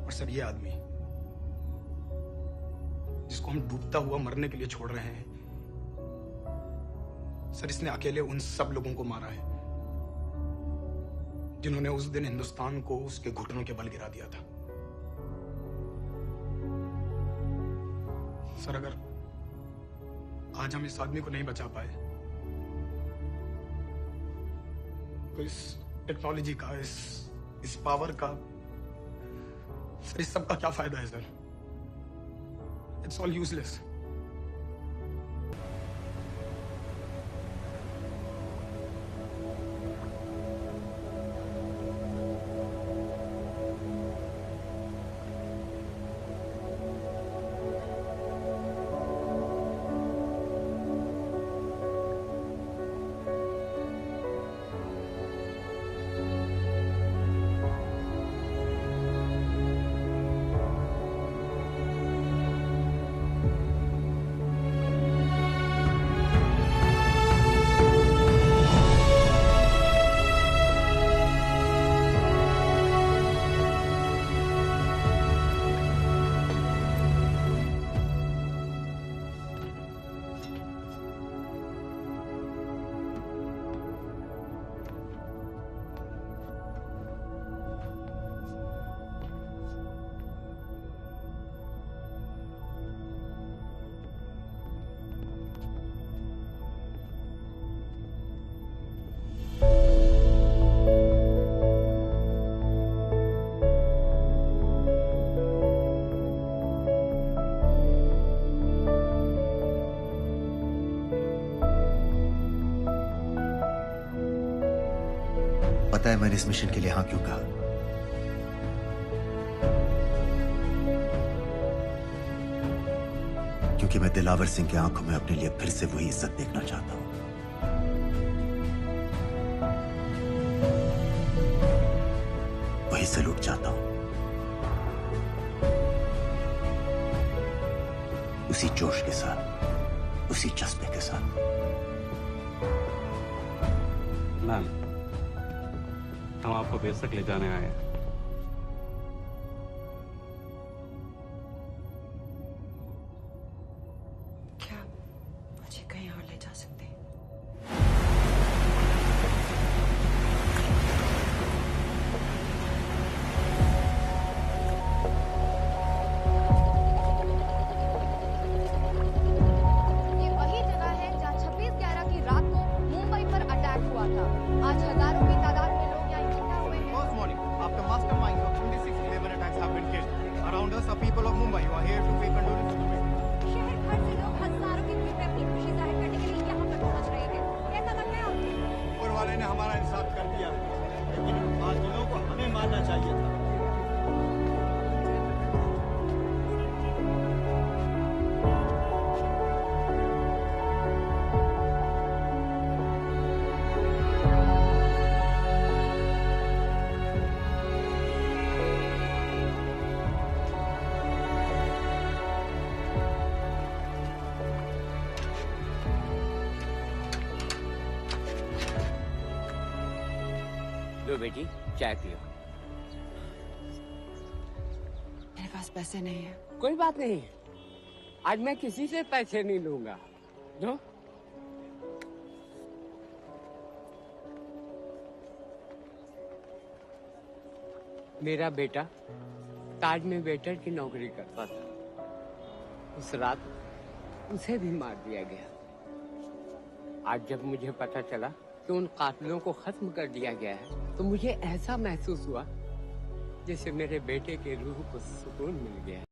और सर ये आदमी जिसको हम डूबता हुआ मरने के लिए छोड़ रहे हैं, सर इसने अकेले उन सब लोगों को मारा है जिन्होंने उस दिन हिंदुस्तान को उसके घुटनों के बल गिरा दिया था। सर अगर आज हम इस आदमी को नहीं बचा पाए तो इस टेक्नोलॉजी का, इस पावर का, सर इस सब का क्या फायदा है सर? It's all useless. पता है मैंने इस मिशन के लिए हाँ क्यों कहा? क्योंकि मैं दिलावर सिंह की आंखों में अपने लिए फिर से वही इज्जत देखना चाहता हूं। वही सैल्यूट चाहता हूं, उसी जोश के साथ, उसी जज्बे के साथ। मैम, हम आपको बेस तक ले जाने आए हैं। क्या मुझे कहीं और ले जा सकते हैं? ये वही जगह है जहां 26/11 की रात को मुंबई पर अटैक हुआ था। आज हजारों की तादाद में लोग यहाँ इकट्ठा हुए हैं। First morning, after masterminds of 26/11 attacks have been killed, around us are people of Mumbai who are here to pay condolence to the victims. शहर भर से लोग हजारों की भीड़ में अपनी खुशी जाहिर करने के लिए यहाँ पर पहुँच रहे हैं। कैसा लग रहा है आपको? ऊपर वाले ने हमारा इंसाफ कर दिया, लेकिन उन बादलों को हमें मानना चाहिए था। लो बेटी, चाय पियो। मेरे पास पैसे नहीं है। कोई बात नहीं, आज मैं किसी से पैसे नहीं लूंगा। लो। मेरा बेटा ताज में वेटर की नौकरी करता था। उस रात उसे भी मार दिया गया। आज जब मुझे पता चला कि उन कातिलों को खत्म कर दिया गया है, तो मुझे ऐसा महसूस हुआ जैसे मेरे बेटे के रूह को सुकून मिल गया।